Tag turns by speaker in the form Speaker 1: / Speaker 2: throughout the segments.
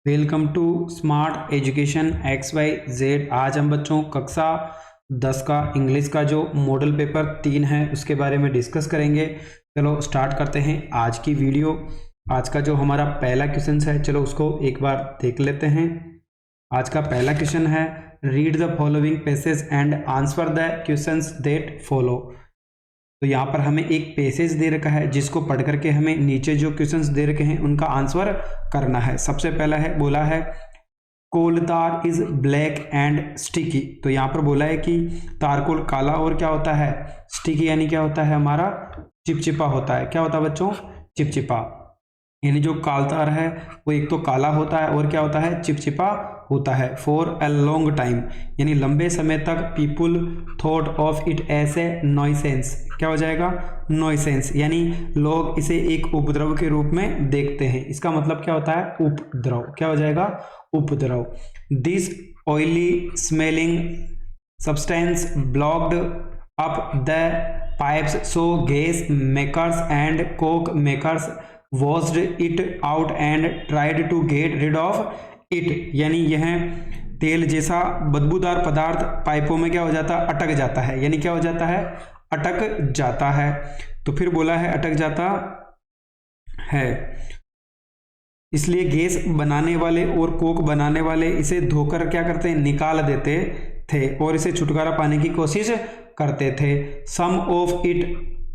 Speaker 1: Welcome to smart education XYZ। आज हम बच्चों कक्षा 10 का इंग्लिश का जो मॉडल पेपर 3 है उसके बारे में डिस्कस करेंगे। चलो स्टार्ट करते हैं आज की वीडियो। आज का जो हमारा पहला क्वेश्चन है, चलो उसको एक बार देख लेते हैं। आज का पहला क्वेश्चन है, read the following passage and answer the questions that follow. तो यहाँ पर हमें एक पैसेज दे रखा है जिसको पढ़ करके हमें नीचे जो क्वेश्चंस दे रखे हैं उनका आंसर करना है। सबसे पहला है, बोला है कोल तार इज ब्लैक एंड स्टिकी। तो यहाँ पर बोला है कि तारकोल काला और क्या होता है, स्टिकी, यानी क्या होता है हमारा चिपचिपा होता है। क्या होता है बच्चों, चिपचिपा। यानी जो काल तार है वो एक तो काला होता है और क्या होता है, चिपचिपा होता है। फॉर अ लॉन्ग टाइम, यानी लंबे समय तक people thought of it as a nuisance. क्या हो जाएगा, नॉइसेंस, यानी लोग इसे एक उपद्रव के रूप में देखते हैं। इसका मतलब क्या होता है, उपद्रव। क्या हो जाएगा, उपद्रव। This oily smelling substance blocked up the pipes, so gas makers and coke makers washed it out and tried to get rid of it। यानी यह तेल जैसा बदबूदार पदार्थ पाइपों में क्या हो जाता है, अटक जाता है। यानी क्या हो जाता है, अटक जाता है। तो फिर बोला है अटक जाता है, इसलिए गैस बनाने वाले और कोक बनाने वाले इसे धोकर क्या करते हैं, निकाल देते थे और इसे छुटकारा पाने की कोशिश करते थे।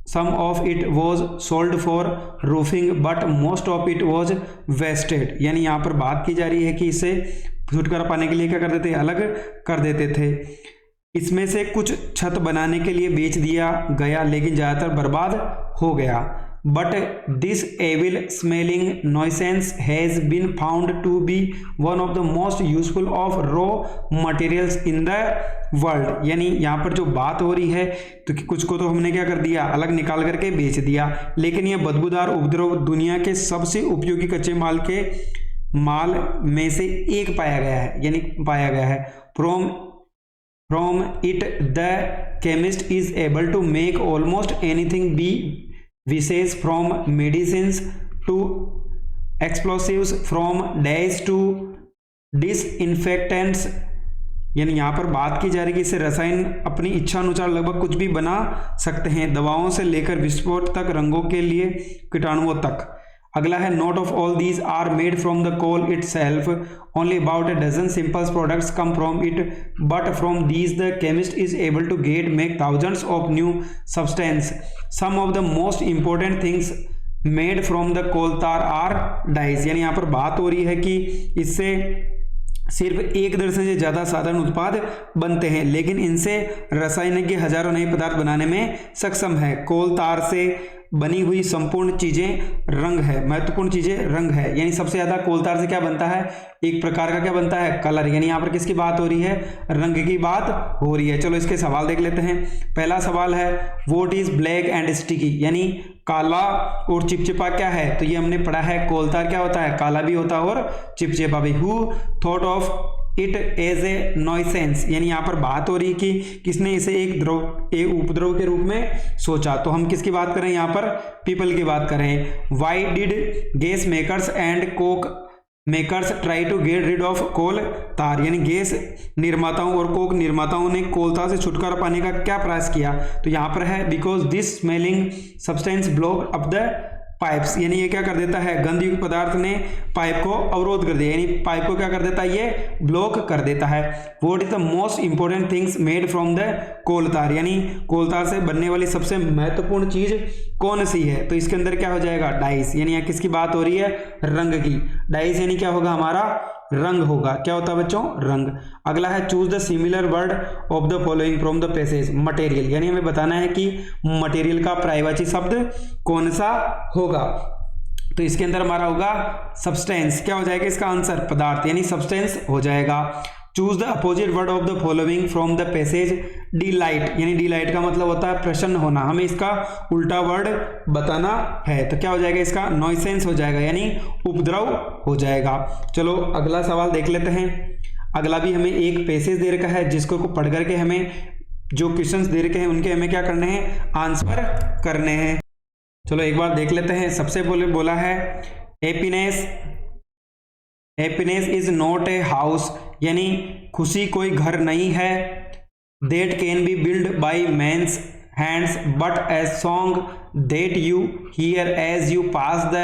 Speaker 1: Some of it was sold for roofing but most of it was wasted। यानी यहाँ पर बात की जा रही है कि इसे छुटकारा पाने के लिए क्या कर देते थे, अलग कर देते थे। इसमें से कुछ छत बनाने के लिए बेच दिया गया लेकिन ज़्यादातर बर्बाद हो गया। But this evil smelling nuisance has been found to be one of the most useful of raw materials in the world। यानी यहाँ पर जो बात हो रही है तो कुछ को तो हमने क्या कर दिया, अलग निकाल करके बेच दिया, लेकिन यह बदबूदार उपद्रव दुनिया के सबसे उपयोगी कच्चे माल में से एक पाया गया है। यानी पाया गया है। From it the chemist is able to make almost anything be विशेष from medicines to explosives, from dash to disinfectants. यानी यहाँ पर बात की जा रही है कि इससे रसायन अपनी इच्छा अनुसार लगभग कुछ भी बना सकते हैं, दवाओं से लेकर विस्फोट तक, रंगों के लिए कीटाणुओं तक। अगला है, not of all these are made from the coal itself, only about a dozen simple products come from it, but from these the chemist is able to make thousands of new substances। Some of the most important things made from the coal tar are dyes। यानी यहाँ पर बात हो रही है कि इससे सिर्फ एक दर्जन से ज़्यादा साधारण उत्पाद बनते हैं, लेकिन इनसे रासायनिक हजारों नए पदार्थ बनाने में सक्षम है। कोल तार से बनी हुई संपूर्ण चीजें रंग है, महत्वपूर्ण चीजें रंग है। यानी सबसे ज्यादा कोलतार से क्या बनता है, एक प्रकार का क्या बनता है, कलर। यानी यहाँ पर किसकी बात हो रही है, रंग की बात हो रही है। चलो इसके सवाल देख लेते हैं। पहला सवाल है, what is black and sticky. यानी काला और चिपचिपा क्या है, तो ये हमने पढ़ा है कोलतार क्या होता है, काला भी होता है और चिपचिपा भी। Who thought of it as a nuisance. यानी यहाँ पर बात हो रही है कि किसने इसे एक उपद्रव के रूप में सोचा। तो हम किसकी बात करें, यहाँ पर पीपल की बात करें। Why did gas makers and coke makers try to get rid of coal tar. यानी गैस निर्माताओं और कोक निर्माताओं ने कोल तार से छुटकारा पाने का क्या प्रयास किया, तो यहाँ पर है because this smelling substance block up the pipes. यानी ये क्या कर देता है, गंधयुक्त पदार्थ ने पाइप को अवरोध कर दिया, यानी पाइप को क्या कर देता है, ये ब्लॉक कर देता है। What is the most important things made from the coal tar. यानी कोल तार से बनने वाली सबसे महत्वपूर्ण चीज कौन सी है, तो इसके अंदर क्या हो जाएगा, डाइस। यानी यहाँ किसकी बात हो रही है, रंग की। डाइस यानी क्या होगा, हमारा रंग होगा। क्या होता है बच्चों, रंग। अगला है, choose the similar word of the following from the passage. Material, यानी हमें बताना है कि मटेरियल का पर्यायवाची शब्द कौन सा होगा। तो इसके अंदर हमारा होगा सब्सटेंस। क्या हो जाएगा इसका आंसर, पदार्थ, यानी सब्सटेंस हो जाएगा। Choose the opposite word of the following from the passage. Delight, यानी डिलाइट का मतलब होता है प्रसन्न होना, हमें इसका उल्टा वर्ड बताना है। तो क्या हो जाएगा इसका, नॉइसेंस हो जाएगा, यानी उपद्रव हो जाएगा। चलो अगला सवाल देख लेते हैं। अगला भी हमें एक पैसेज दे रखा है जिसको पढ़ करके हमें जो क्वेश्चंस दे रखे हैं उनके हमें क्या करने हैं, आंसर करने हैं। चलो एक बार देख लेते हैं। सबसे बोला है happiness happiness is not a house, यानी खुशी कोई घर नहीं है, that can be build by man's hands but a song that you hear as you pass the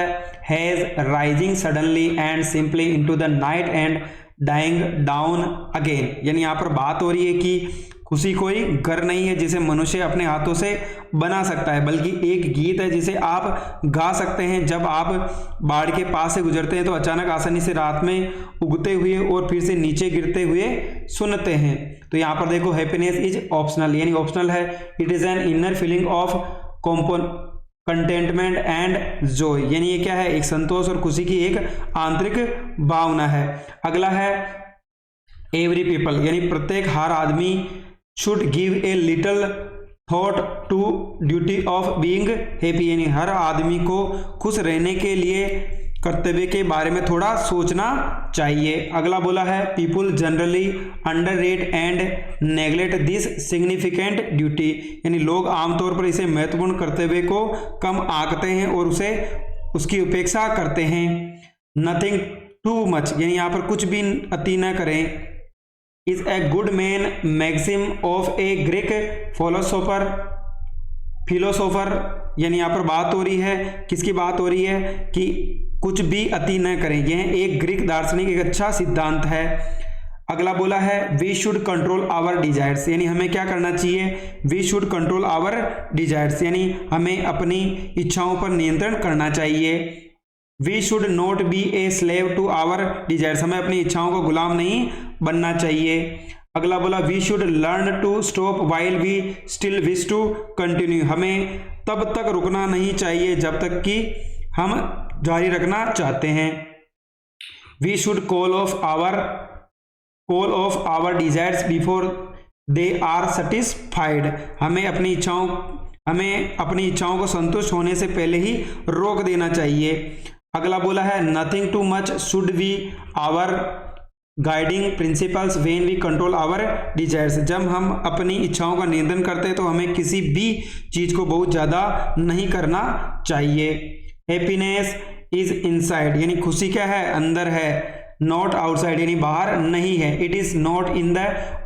Speaker 1: haze rising suddenly and simply into the night and dying down again. यानी यहाँ पर बात हो रही है कि खुशी कोई घर नहीं है जिसे मनुष्य अपने हाथों से बना सकता है, बल्कि एक गीत है जिसे आप गा सकते हैं। जब आप बाढ़ के पास से गुजरते हैं तो अचानक आसानी से रात में उगते हुए और फिर से नीचे गिरते हुए सुनते हैं। तो यहाँ पर देखो हैप्पीनेस इज ऑप्शनल, यानी ऑप्शनल है। It is an inner feeling of contentment and Joy, यानी ये क्या है, एक संतोष और खुशी की एक आंतरिक भावना है। अगला है एवरी पीपल, यानी प्रत्येक हर आदमी should give a little thought to duty of being happy, यानी हर आदमी को खुश रहने के लिए कर्तव्य के बारे में थोड़ा सोचना चाहिए। अगला बोला है people generally underrate and neglect this significant duty, यानी लोग आमतौर पर इसे महत्वपूर्ण कर्तव्य को कम आंकते हैं और उसे उसकी उपेक्षा करते हैं। नथिंग टू मच, यानी यहाँ पर कुछ भी अति न करें। Is a good man maxim of a Greek philosopher, यानी यहाँ पर बात हो रही है, किसकी बात हो रही है कि कुछ भी अति न करें। यह एक ग्रीक दार्शनिक एक अच्छा सिद्धांत है। अगला बोला है we should control our desires, यानी हमें क्या करना चाहिए, we should control our desires, यानी हमें अपनी इच्छाओं पर नियंत्रण करना चाहिए। We should not be a slave to our desires, हमें अपनी इच्छाओं का गुलाम नहीं बनना चाहिए। अगला बोला we should learn to stop while we still wish to continue, हमें तब तक रुकना नहीं चाहिए जब तक कि हम जारी रखना चाहते हैं। We should call off our desires before they are satisfied, हमें अपनी इच्छाओं को संतुष्ट होने से पहले ही रोक देना चाहिए। अगला बोला है nothing too much should be our guiding principles when we control our desires, जब हम अपनी इच्छाओं का नियंत्रण करते हैं तो हमें किसी भी चीज को बहुत ज्यादा नहीं करना चाहिए। हैप्पीनेस इज इनसाइड, यानी खुशी क्या है, अंदर है, नॉट आउटसाइड, यानी बाहर नहीं है। It is not in the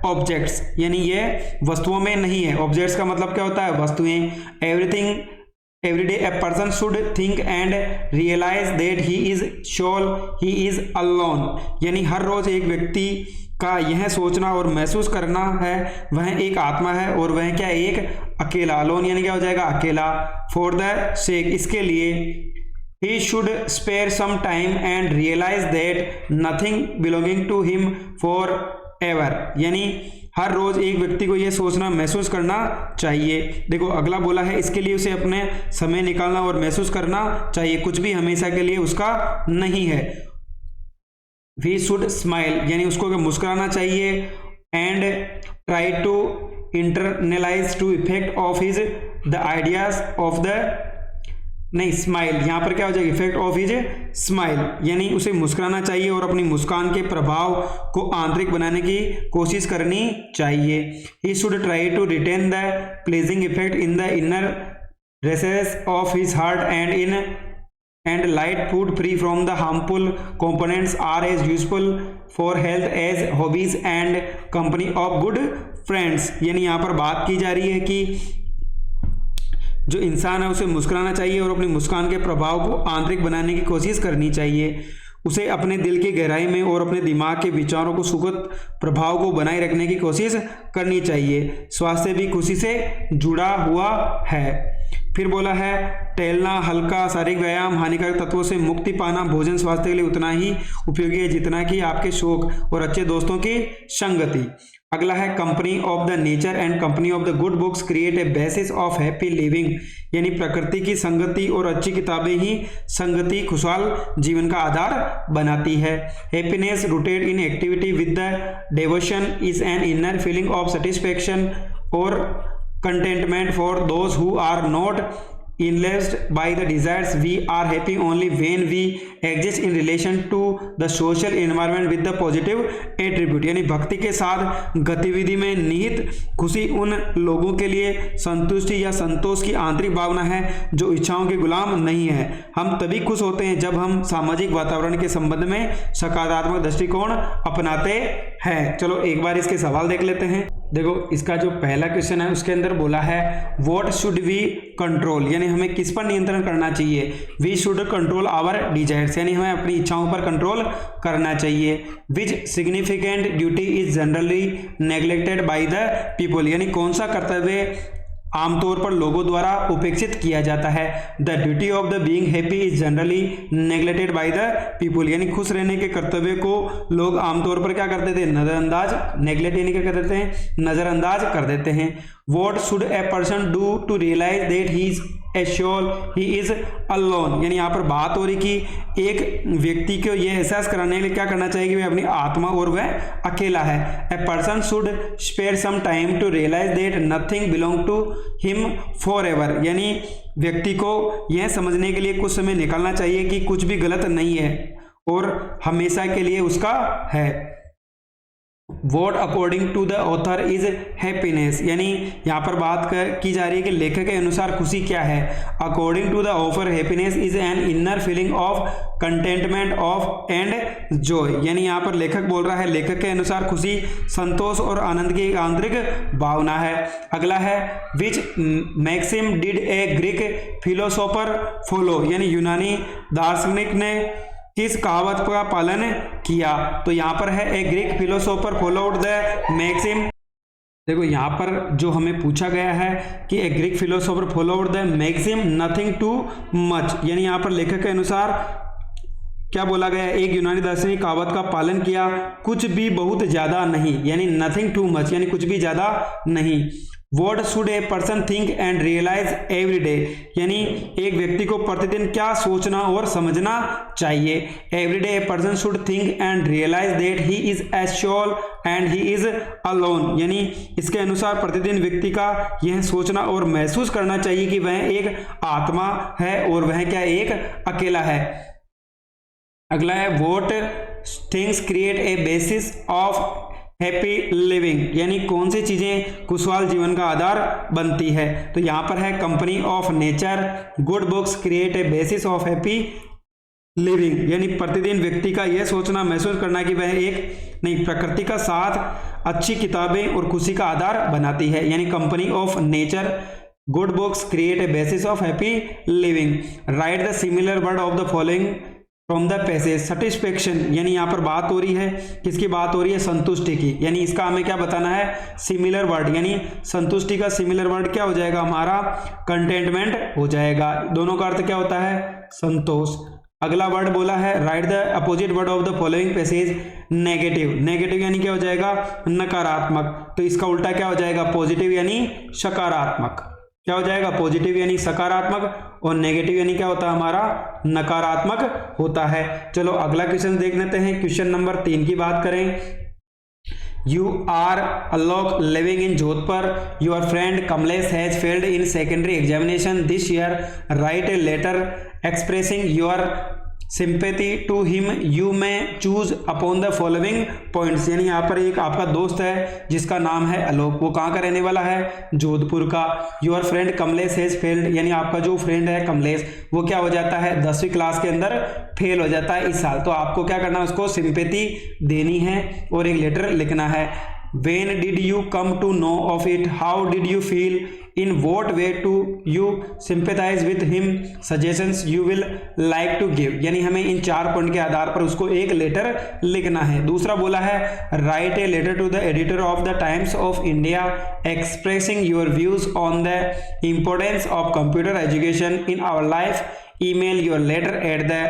Speaker 1: objects, यानी ये वस्तुओं में नहीं है। ऑब्जेक्ट्स का मतलब क्या होता है, वस्तुएं। Every day a person should think and realize that he is sure he is alone, यानी हर रोज एक व्यक्ति का यह सोचना और महसूस करना है वह एक आत्मा है और वह क्या, एक अकेला। अलोन यानी क्या हो जाएगा, अकेला। फॉर द सेक, इसके लिए। he should spare some time and realize that nothing belonging to him forever, यानी हर रोज एक व्यक्ति को यह सोचना महसूस करना चाहिए। देखो अगला बोला है इसके लिए उसे अपने समय निकालना और महसूस करना चाहिए, कुछ भी हमेशा के लिए उसका नहीं है। वी शुड स्माइल, यानी उसको मुस्कुराना चाहिए। And try to internalise to effect of his the ideas of the, नहीं स्माइल, यहां पर क्या हो जाएगा, इफेक्ट ऑफ हिज स्माइल, यानी उसे मुस्कुराना चाहिए और अपनी मुस्कान के प्रभाव को आंतरिक बनाने की कोशिश करनी चाहिए। He should try to retain the pleasing effect in the inner recesses of his heart and light food free from the harmful components are as useful for health as hobbies and company of good friends, यानी यहाँ पर बात की जा रही है कि जो इंसान है उसे मुस्कुराना चाहिए और अपनी मुस्कान के प्रभाव को आंतरिक बनाने की कोशिश करनी चाहिए। उसे अपने दिल की गहराई में और अपने दिमाग के विचारों को सुखद प्रभाव को बनाए रखने की कोशिश करनी चाहिए। स्वास्थ्य भी खुशी से जुड़ा हुआ है। फिर बोला है टहलना, हल्का शारीरिक व्यायाम, हानिकारक तत्वों से मुक्ति पाना भोजन स्वास्थ्य के लिए उतना ही उपयोगी है जितना कि आपके शौक और अच्छे दोस्तों की संगति। अगला है company of the nature and company of the good books create a basis of happy living, यानी प्रकृति की संगति और अच्छी किताबें ही संगति खुशहाल जीवन का आधार बनाती है। Happiness rooted in activity with the devotion is an inner feeling of satisfaction और contentment for those who are not enlaced by the desires. We are happy only when we exist in relation to the social environment with the positive attribute, यानी भक्ति के साथ गतिविधि में निहित खुशी उन लोगों के लिए संतुष्टि या संतोष की आंतरिक भावना है जो इच्छाओं के गुलाम नहीं है। हम तभी खुश होते हैं जब हम सामाजिक वातावरण के संबंध में सकारात्मक दृष्टिकोण अपनाते हैं। चलो एक बार इसके सवाल देख लेते हैं। देखो इसका जो पहला क्वेश्चन है उसके अंदर बोला है व्हाट शुड वी कंट्रोल, यानी हमें किस पर नियंत्रण करना चाहिए। We should control our desires, यानी हमें अपनी इच्छाओं पर कंट्रोल करना चाहिए। Which significant duty is generally neglected by the people, यानी कौन सा कर्तव्य आमतौर पर लोगों द्वारा उपेक्षित किया जाता है। The duty of the being happy is generally neglected by the people, यानी खुश रहने के कर्तव्य को लोग आमतौर पर क्या करते थे, नजरअंदाज, नेग्लेक्ट यानी क्या कर देते हैं, नजरअंदाज कर देते हैं। What should a person do to realise that he is assure he is alone, यानी यहाँ पर बात हो रही कि एक व्यक्ति को यह एहसास कराने के लिए क्या करना चाहिए कि वह अपनी आत्मा और वह अकेला है। A person should spare some time to realise that nothing belong to him for ever, यानी व्यक्ति को यह समझने के लिए कुछ समय निकालना चाहिए कि कुछ भी गलत नहीं है और हमेशा के लिए उसका है। What according to the author is happiness, यानी यहाँ पर बात की जा रही है कि लेखक के अनुसार खुशी क्या है। According to the author, happiness is an inner feeling of contentment of and joy, यानी यहाँ पर लेखक बोल रहा है लेखक के अनुसार खुशी संतोष और आनंद की एक आंतरिक भावना है। अगला है which maxim did a Greek philosopher follow, यानी यूनानी दार्शनिक ने किस कहावत का पालन किया। तो यहाँ पर है a Greek philosopher followed the maxim. देखो यहाँ पर जो हमें पूछा गया है कि a Greek philosopher followed the maxim nothing too much, यानी यहाँ पर लेखक के अनुसार क्या बोला गया है, एक यूनानी दार्शनिक कहावत का पालन किया, कुछ भी बहुत ज्यादा नहीं, यानी नथिंग टू मच, यानी कुछ भी ज्यादा नहीं। What should a person think and realize every day, यानी एक व्यक्ति को प्रतिदिन क्या सोचना और समझना चाहिए। Every day a person should think and realize that he is assured and he is alone, यानी इसके अनुसार प्रतिदिन व्यक्ति का यह सोचना और महसूस करना चाहिए कि वह एक आत्मा है और वह क्या एक अकेला है। अगला है what things create a basis of happy living, यानी कौन सी चीजें खुशहाल जीवन का आधार बनती है। तो यहाँ पर है company of nature, good books create a basis of happy living, यानी प्रतिदिन व्यक्ति का यह सोचना महसूस करना कि वह एक नहीं प्रकृति का साथ अच्छी किताबें और खुशी का आधार बनाती है, यानी company of nature, good books create a basis of happy living. Right the similar word of the following from the passage. Satisfaction, यानी यहाँ पर बात हो रही है किसकी बात हो रही है, संतुष्टि की, यानी इसका हमें क्या बताना है, सिमिलर वर्ड, यानी संतुष्टि का सिमिलर वर्ड क्या हो जाएगा हमारा, कंटेंटमेंट हो जाएगा। दोनों का अर्थ क्या होता है, संतोष। अगला वर्ड बोला है right the opposite word of the following passage. Negative, negative यानी क्या हो जाएगा, नकारात्मक, तो इसका उल्टा क्या हो जाएगा, पॉजिटिव यानी सकारात्मक। क्या हो जाएगा, पॉजिटिव यानी सकारात्मक और नेगेटिव यानी क्या होता है हमारा, नकारात्मक होता है। चलो अगला क्वेश्चन देख लेते हैं। क्वेश्चन नंबर 3 की बात करें। You are Alok living in Jodhpur. Your friend Kamlesh has failed in secondary examination this year. Write a letter expressing your sympathy to him. You may choose upon the following points. यानी यहाँ पर एक आपका दोस्त है जिसका नाम है आलोक, वो कहाँ का रहने वाला है, जोधपुर का। Your friend Kamlesh has failed, यानी आपका जो फ्रेंड है कमलेश वो क्या हो जाता है, 10वीं क्लास के अंदर फेल हो जाता है इस साल। तो आपको क्या करना है, उसको सिंपैथी देनी है और एक लेटर लिखना है। When did you come to know of it? How did you feel? In what way do you sympathize with him? Suggestions you will like to give. यानी हमें इन 4 पॉइंट के आधार पर उसको एक लेटर लिखना है। दूसरा बोला है write a letter to the editor of the Times of India expressing your views on the importance of computer education in our life. Email your letter at the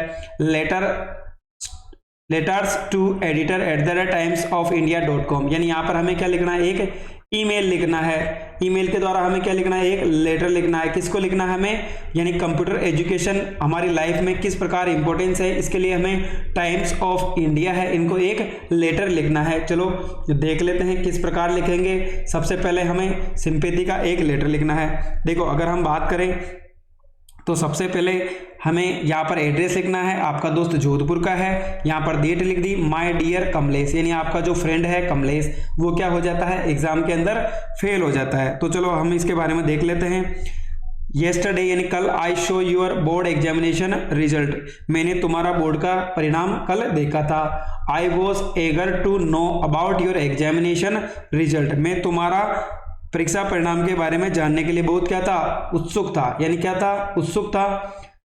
Speaker 1: letters to editor@timesofindia.com। यानी यहाँ पर हमें क्या लिखना है, एक email लिखना है। ईमेल के द्वारा हमें क्या लिखना है, एक लेटर लिखना है। किसको लिखना है हमें, यानी कंप्यूटर एजुकेशन हमारी लाइफ में किस प्रकार इंपॉर्टेंस है, इसके लिए हमें टाइम्स ऑफ इंडिया है, इनको एक लेटर लिखना है। चलो देख लेते हैं किस प्रकार लिखेंगे। सबसे पहले हमें सिंपैथी का एक लेटर लिखना है। देखो अगर हम बात करें तो सबसे पहले हमें यहाँ पर एड्रेस लिखना है, आपका दोस्त जोधपुर का है, यहाँ पर डेट लिख दी, माय डियर कमलेश, यानी आपका जो फ्रेंड है कमलेश वो क्या हो जाता है, एग्जाम के अंदर फेल हो जाता है। तो चलो हम इसके बारे में देख लेते हैं। येस्टरडे यानी कल, I saw your board examination result, मैंने तुम्हारा बोर्ड का परिणाम कल देखा था। I was eager to know about your examination result, मैं तुम्हारा परीक्षा परिणाम के बारे में जानने के लिए बहुत क्या था, उत्सुक था, यानी क्या था, उत्सुक था।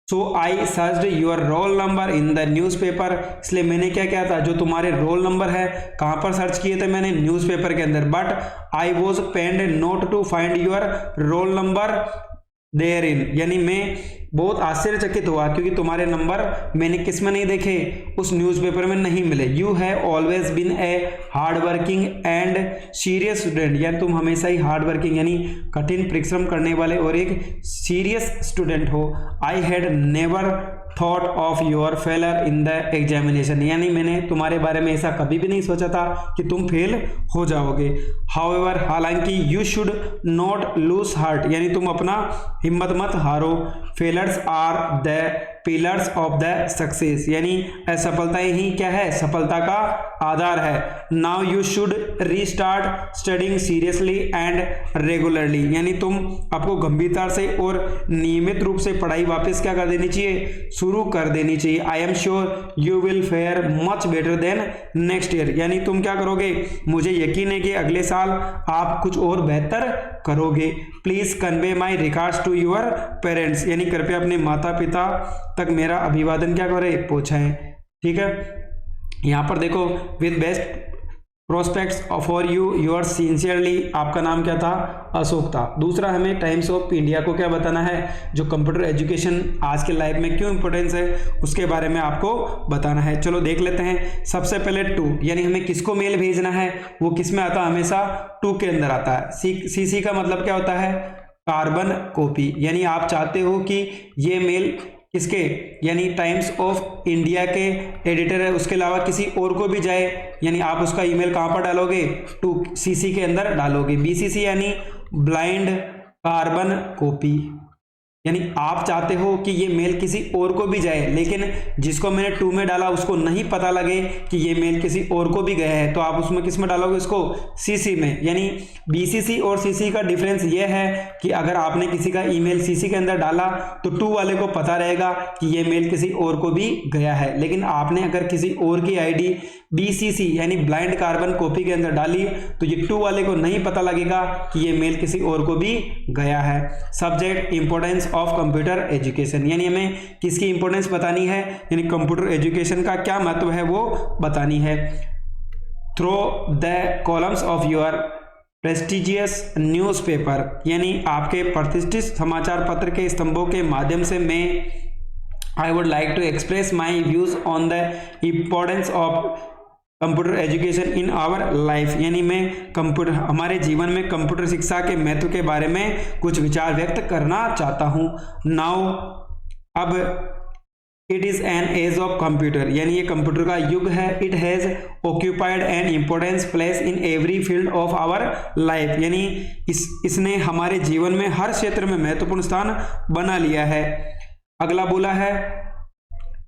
Speaker 1: So I searched your roll number in the newspaper, इसलिए मैंने क्या किया था, जो तुम्हारे रोल नंबर है कहाँ पर सर्च किए थे मैंने, न्यूज़पेपर के अंदर। But I was pained not to find your roll number there in, यानी मैं बहुत आश्चर्यचकित हुआ क्योंकि तुम्हारे नंबर मैंने किस में नहीं देखे, उस न्यूज़पेपर में नहीं मिले। You have always been a hard working and serious student, यानी तुम हमेशा ही हार्ड वर्किंग यानी कठिन परिश्रम करने वाले और एक सीरियस स्टूडेंट हो। I had never thought of your failure in the examination, यानी मैंने तुम्हारे बारे में ऐसा कभी भी नहीं सोचा था कि तुम फेल हो जाओगे। हाउएवर, हालांकि, you should not lose heart, यानी तुम अपना हिम्मत मत हारो। Failures are the pillars of the success, यानी असफलताएं ही क्या है, सफलता का आधार है। Now you should restart studying seriously and regularly, यानी तुम आपको गंभीरता से और नियमित रूप से पढ़ाई वापस क्या कर देनी चाहिए, शुरू कर देनी चाहिए। I am sure you will fair much better than next year, यानी तुम क्या करोगे, मुझे यकीन है कि अगले साल आप कुछ और बेहतर करोगे। Please convey my regards to your parents, यानी कृपया अपने माता पिता तक मेरा अभिवादन क्या करें, पहुंचाएं। ठीक है, यहाँ पर देखो, with best prospects for you your sincerely, आपका नाम क्या था, अशोक था। दूसरा, हमें टाइम्स ऑफ इंडिया को क्या बताना है, जो कंप्यूटर एजुकेशन आज के लाइफ में क्यों इंपॉर्टेंस है उसके बारे में आपको बताना है। चलो देख लेते हैं। सबसे पहले टू, यानी हमें किसको मेल भेजना है, वो किस में आता है, हमेशा टू के अंदर आता है। सीसी का मतलब क्या होता है, कार्बन कॉपी, यानी आप चाहते हो कि ये मेल किसके, यानी टाइम्स ऑफ इंडिया के एडिटर है उसके अलावा किसी और को भी जाए, यानी आप उसका ईमेल कहाँ पर डालोगे, टू सीसी के अंदर डालोगे। बीसीसी यानी ब्लाइंड कार्बन कॉपी, यानी आप चाहते हो कि ये मेल किसी और को भी जाए, लेकिन जिसको मैंने टू में डाला उसको नहीं पता लगे कि ये मेल किसी और को भी गया है, तो आप उसमें किस में डालोगे, उसको सीसी में। यानी बीसीसी और सीसी का डिफरेंस ये है कि अगर आपने किसी का ईमेल सीसी के अंदर डाला तो टू वाले को पता रहेगा कि ये मेल किसी और को भी गया है, लेकिन आपने अगर किसी और की आईडी बीसीसी यानी ब्लाइंड कार्बन कॉपी के अंदर डाली तो ये टू वाले को नहीं पता लगेगा कि ये मेल किसी और को भी गया है। Subject, importance of computer education, यानी हमें किसकी इंपॉर्टेंस बतानी है, यानी कंप्यूटर एजुकेशन का क्या महत्व है वो बतानी है। Through the columns of your prestigious newspaper, यानी आपके प्रतिष्ठित समाचार पत्र के स्तंभों के माध्यम से मैं I would like to express my views on the importance of computer education in our life, यानी मैं कंप्यूटर हमारे जीवन में कंप्यूटर शिक्षा के महत्व के बारे में कुछ विचार व्यक्त करना चाहता हूँ। नाउ, अब it is an age of computer, यानी ये कंप्यूटर का युग है। It has occupied an importance place in every field of our life, यानी इसने हमारे जीवन में हर क्षेत्र में महत्वपूर्ण स्थान बना लिया है। अगला बोला है,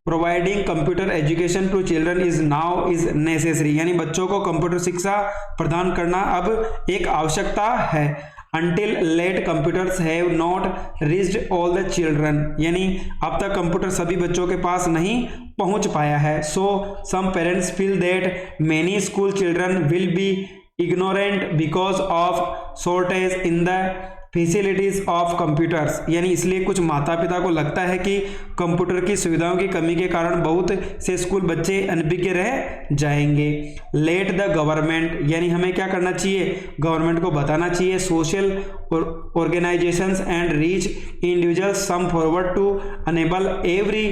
Speaker 1: providing computer education to children is now is necessary, यानी बच्चों को कंप्यूटर शिक्षा प्रदान करना अब एक आवश्यकता है। Until late computers have not reached all the children, यानी अब तक कंप्यूटर सभी बच्चों के पास नहीं पहुंच पाया है। So some parents feel that many school children will be ignorant because of shortage in the facilities of computers, यानी इसलिए कुछ माता पिता को लगता है कि कंप्यूटर की सुविधाओं की कमी के कारण बहुत से स्कूल बच्चे अनभिज्ञ रह जाएंगे। लेट द गवर्नमेंट, यानी हमें क्या करना चाहिए, गवर्नमेंट को बताना चाहिए। Social organizations and reach individuals some forward to enable every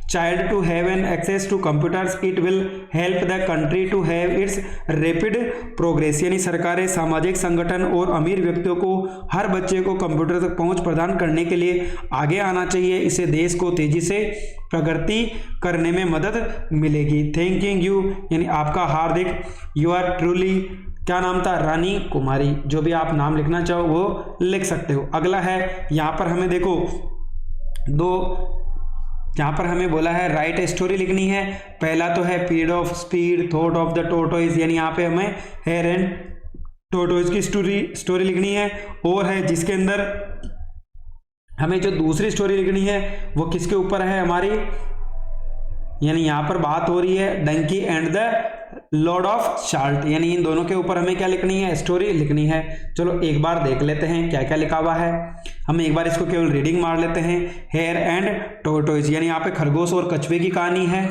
Speaker 1: child to have an access to computers. It will help the country to have its rapid progress, यानी सरकारें, सामाजिक संगठन और अमीर व्यक्तियों को हर बच्चे को कंप्यूटर तक पहुंच प्रदान करने के लिए आगे आना चाहिए। इससे देश को तेजी से प्रगति करने में मदद मिलेगी। थैंकिंग यू, यानी आपका हार्दिक, यू आर ट्रूली, क्या नाम था, रानी कुमारी। जो भी आप नाम लिखना चाहो वो लिख सकते हो। अगला है, यहाँ पर हमें देखो दो यहाँ पर हमें बोला है राइट स्टोरी लिखनी है। पहला तो है period of speed, thought of the tortoise, यानी यहाँ पे हमें हेयर एंड टोर्टोइज की स्टोरी लिखनी है। और है जिसके अंदर हमें जो दूसरी स्टोरी लिखनी है वो किसके ऊपर है हमारी, यानी यहाँ पर बात हो रही है donkey and the Lord of salt, यानी इन दोनों के ऊपर हमें क्या लिखनी है, स्टोरी लिखनी है। चलो एक बार देख लेते हैं क्या क्या लिखा हुआ है। हम एक बार इसको केवल रीडिंग मार लेते हैं। हेयर एंड टोर्टोइज, यानी यहाँ पे खरगोश और कछुए की कहानी है।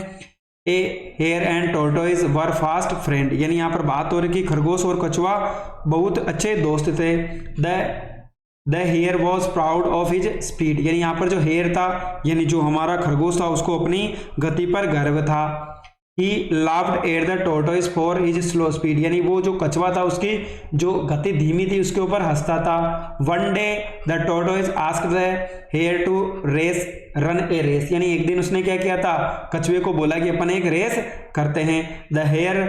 Speaker 1: A hare and tortoise were fast friend, यानी यहाँ पर बात हो रही कि खरगोश और कछुआ बहुत अच्छे दोस्त थे। The hare was proud of his speed, यानी यहाँ पर जो हेयर था यानी जो हमारा खरगोश था उसको अपनी गति पर गर्व था। He laughed at the tortoise for his slow speed, यानी वो जो कछुआ था उसकी जो गति धीमी थी उसके ऊपर हंसता था। One day the tortoise asked the hare to race run a race, यानी एक दिन उसने क्या किया था, कछुए को बोला कि अपन एक रेस करते हैं। द हेयर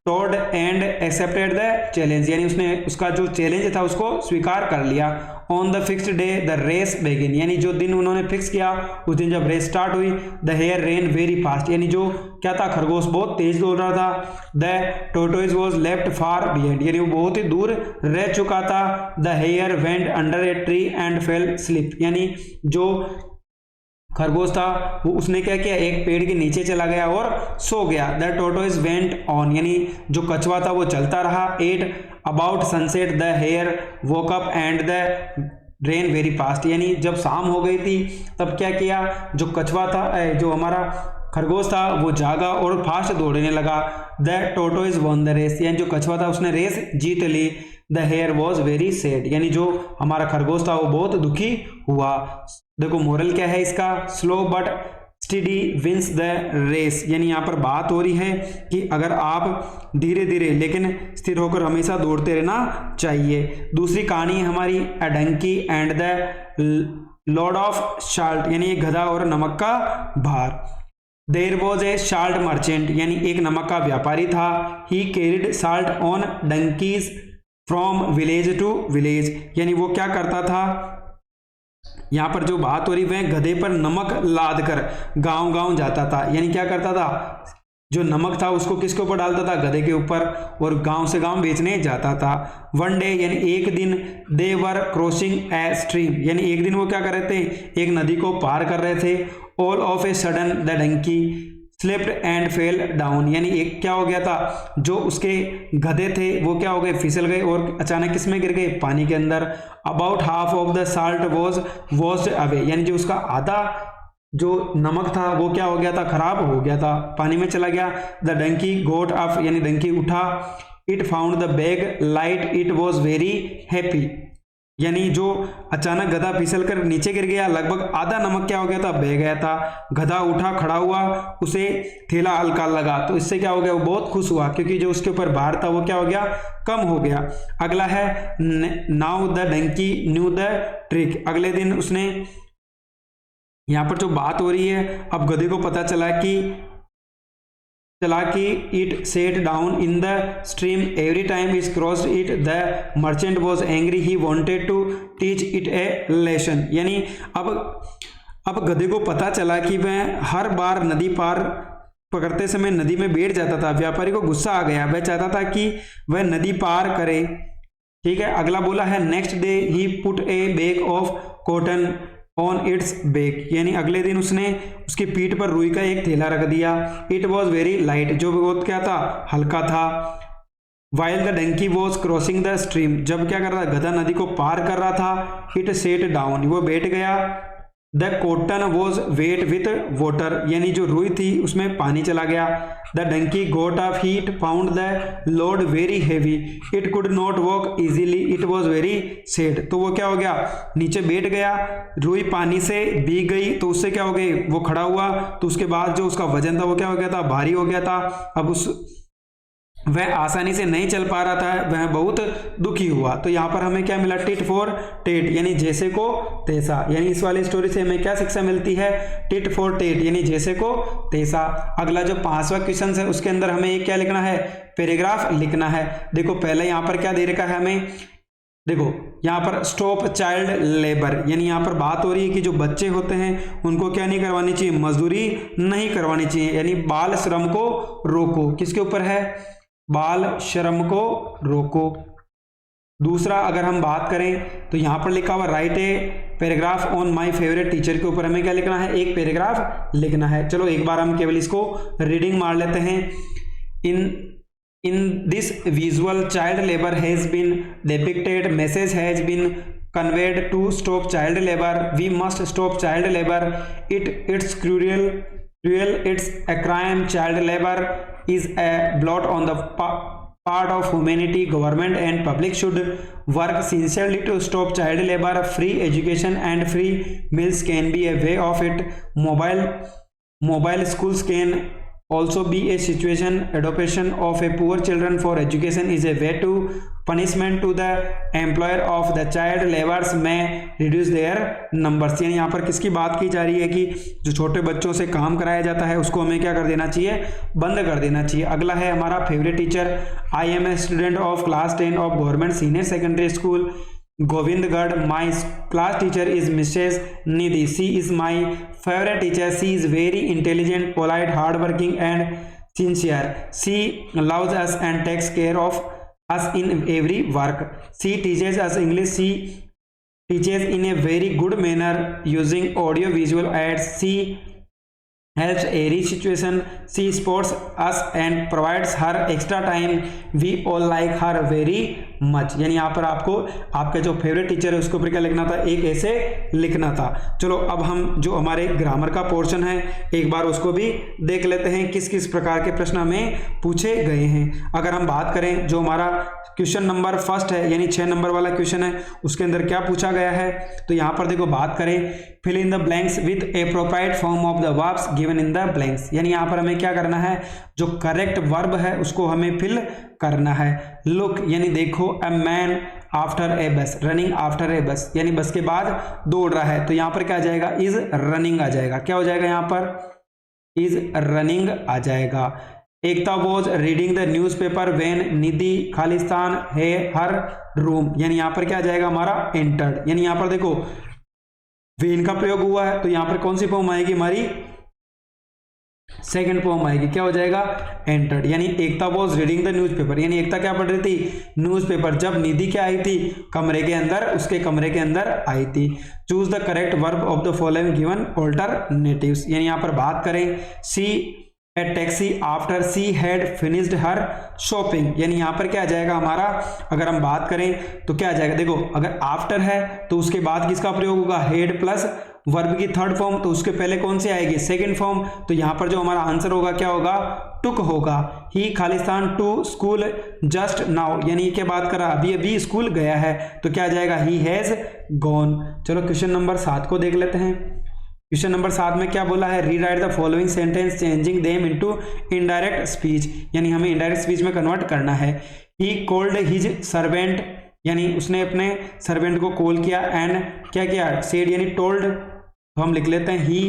Speaker 1: टोड एंड एक्सेप्टेड द चैलेंज, यानी उसने उसका जो चैलेंज था उसको स्वीकार कर लिया। On the fixed day the race begin, यानी जो दिन उन्होंने फिक्स किया उस दिन जब रेस स्टार्ट हुई। The hare ran very fast, यानी जो क्या था, खरगोश बहुत तेज दौड़ रहा था। The tortoise was left far behind, यानी वो बहुत ही दूर रह चुका था। The hare went under a tree and fell asleep, यानी जो खरगोश था वो उसने क्या किया, एक पेड़ के नीचे चला गया और सो गया। द टोर्टोइज वेंट ऑन, यानी जो कछुआ था वो चलता रहा। At about sunset the hare woke up and the ran very fast, यानी जब शाम हो गई थी तब क्या किया, जो कछुआ था जो हमारा खरगोश था वो जागा और फास्ट दौड़ने लगा। The tortoise won the race, यानी जो कछुआ था उसने रेस जीत ली। The hare was very sad, यानी जो हमारा खरगोश था वो बहुत दुखी हुआ। देखो मोरल क्या है इसका, slow but steady wins the race, यानी यहाँ पर बात हो रही है कि अगर आप धीरे धीरे लेकिन स्थिर होकर हमेशा दौड़ते रहना चाहिए। दूसरी कहानी है हमारी a donkey and the Lord of salt, यानी एक गधा और नमक का भार। There was a salt merchant, यानी एक नमक का व्यापारी था। He carried salt on donkeys from village to village, यानी वो क्या करता था, यहाँ पर जो बात हो रही वह गधे पर नमक लाद कर गांव गांव जाता था, यानी क्या करता था, जो नमक था उसको किसके ऊपर डालता था, गधे के ऊपर, और गांव से गांव बेचने जाता था। वन डे, यानी एक दिन, दे वर क्रॉसिंग ए स्ट्रीम, यानी एक दिन वो क्या कर रहे थे, एक नदी को पार कर रहे थे। All of a sudden the donkey slipped and fell down, यानी एक क्या हो गया था, जो उसके गधे थे वो क्या हो गए, फिसल गए और अचानक किसमें गिर गए, पानी के अंदर। About half of the salt was washed away, यानी जो उसका आधा जो नमक था वो क्या हो गया था, खराब हो गया था, पानी में चला गया। द डंकी गोट अप, यानी डंकी उठा। It found the bag light, it was very happy, यानी जो अचानक गधा फिसल कर नीचे गिर गया, लगभग आधा नमक क्या हो गया था, बह गया था। गधा उठा, खड़ा हुआ, उसे थैला हल्का लगा, तो इससे क्या हो गया, वो बहुत खुश हुआ क्योंकि जो उसके ऊपर भार था वो क्या हो गया, कम हो गया। अगला है now the donkey knew the trick, अगले दिन उसने, यहाँ पर जो बात हो रही है, अब गधे को पता चला कि it sat down in the stream every time is crossed it. The merchant was angry, he wanted to teach it a lesson, यानी अब गधे को पता चला कि वह हर बार नदी पार पकड़ते समय नदी में बैठ जाता था। व्यापारी को गुस्सा आ गया, वह चाहता था कि वह नदी पार करे। ठीक है, अगला बोला है next day he put A bag of cotton on it's back, यानी अगले दिन उसने उसकी पीठ पर रुई का एक थैला रख दिया। इट वॉज वेरी लाइट, जो बहुत क्या था, हल्का था। While the donkey was crossing the stream, जब क्या कर रहा था, गधा नदी को पार कर रहा था। इट सेट डाउन, वो बैठ गया। The cotton was wet with water, यानी जो रुई थी उसमें पानी चला गया। The donkey got up, he found the load very heavy, it could not walk easily, it was very sad, तो वो क्या हो गया, नीचे बैठ गया। रुई पानी से भीग गई तो उससे क्या हो गई, वो खड़ा हुआ, तो उसके बाद जो उसका वजन था वो क्या हो गया था, भारी हो गया था। अब वह आसानी से नहीं चल पा रहा था, वह बहुत दुखी हुआ। तो यहाँ पर हमें क्या मिला, टिट फॉर टेट, यानी जैसे को तैसा, यानी इस वाली स्टोरी से हमें क्या शिक्षा मिलती है, टिट फॉर टेट, यानी जैसे को तैसा। अगला जो 5वां क्वेश्चन है उसके अंदर हमें क्या लिखना है, पैराग्राफ लिखना है। देखो पहले यहाँ पर क्या दे रखा है हमें, देखो यहाँ पर स्टॉप चाइल्ड लेबर, यानी यहाँ पर बात हो रही है कि जो बच्चे होते हैं उनको क्या नहीं करवानी चाहिए, मजदूरी नहीं करवानी चाहिए, यानी बाल श्रम को रोको। किसके ऊपर है, बाल श्रम को रोको। दूसरा अगर हम बात करें तो यहाँ पर लिखा हुआ right a paragraph on my favourite teacher के ऊपर हमें क्या लिखना है, एक पैराग्राफ लिखना है। चलो एक बार हम केवल इसको रीडिंग मार लेते हैं। In this visual, child labor has been depicted. Message has been conveyed to stop child labor. We must stop child labor. It's cruel. It's a crime. Child labor is a blot on the part of humanity. Government and public should work sincerely to stop child labor. Free education and free meals can be a way of it. Mobile schools can also be a situation. Adoption of a poor children for education is a way to punishment to the employer of the child laborers may reduce their numbers। यानी यहाँ पर किसकी बात की जा रही है कि जो छोटे बच्चों से काम कराया जाता है उसको हमें क्या कर देना चाहिए, बंद कर देना चाहिए। अगला है हमारा favourite teacher, I am a student of class 10 of government senior secondary school Govindgarh. My class teacher is Mrs. Nidhi. She is my favorite teacher. She is very intelligent, polite, hardworking, and sincere. She loves us and takes care of us in every work. She teaches us English. She teaches in a very good manner using audio visual aids. She helps every situation. She supports us and provides her extra time. We all like her very much। यानी यहाँ पर आपको आपका जो favourite teacher है उसके ऊपर क्या लिखना था, एक ऐसे लिखना था। चलो अब हम जो हमारे ग्रामर का पोर्शन है एक बार उसको भी देख लेते हैं, किस किस प्रकार के प्रश्न हमें पूछे गए हैं। अगर हम बात करें जो हमारा क्वेश्चन नंबर फर्स्ट है यानी 6 नंबर वाला क्वेश्चन है उसके अंदर क्या पूछा गया है, तो यहाँ पर देखो बात करें fill in the blanks with appropriate form of the verbs given in the blanks. यानी यहाँ पर हमें क्या करना है, जो करेक्ट वर्ब है उसको हमें फिल करना है। लुक यानी देखो, अ मैन आफ्टर ए बस, रनिंग आफ्टर ए बस यानी बस के बाद दौड़ रहा है, तो यहाँ पर क्या आ जाएगा, इज रनिंग आ जाएगा। क्या हो जाएगा, यहाँ पर इज रनिंग आ जाएगा। Ekta was reading the newspaper when Nidhi खालिस्तान है हर रूम, यानी यहाँ पर क्या आ जाएगा हमारा एंटर्ड। यानी यहाँ पर देखो वेन का प्रयोग हुआ है तो यहाँ पर कौन सी फॉर्म आएगी, हमारी सेकंड फॉर्म आएगी। क्या हो जाएगा, एंटर्ड। यानी एकता वॉज रीडिंग द न्यूज़पेपर, यानी एकता क्या पढ़ रही थी, न्यूज़पेपर। जब निधि क्या आई थी, कमरे के अंदर, उसके कमरे के अंदर आई थी। Choose the correct verb of the following given alternatives. यानी यहाँ पर बात करें she a taxi after she had finished her shopping, यानी यहाँ पर क्या आ जाएगा हमारा, अगर हम बात करें तो क्या आ जाएगा, देखो अगर आफ्टर है तो उसके बाद किसका प्रयोग होगा, हेड प्लस वर्ब की थर्ड फॉर्म, तो उसके पहले कौन सी आएगी, सेकंड फॉर्म। तो यहाँ पर जो हमारा आंसर होगा क्या होगा, टुक होगा। ही खालिस्तान टू स्कूल जस्ट नाउ, यानी ये क्या बात कर रहा, अभी अभी स्कूल गया है, तो क्या आ जाएगा, ही हैज गॉन। चलो क्वेश्चन नंबर 7 को देख लेते हैं। क्वेश्चन नंबर 7 में क्या बोला है, rewrite the following sentence changing them into indirect speech, यानी हमें इनडायरेक्ट स्पीच में कन्वर्ट करना है। ही कॉल्ड हिज सर्वेंट, यानी उसने अपने सर्वेंट को कॉल किया, एंड क्या किया, सेड यानी टोल्ड, तो हम लिख लेते हैं he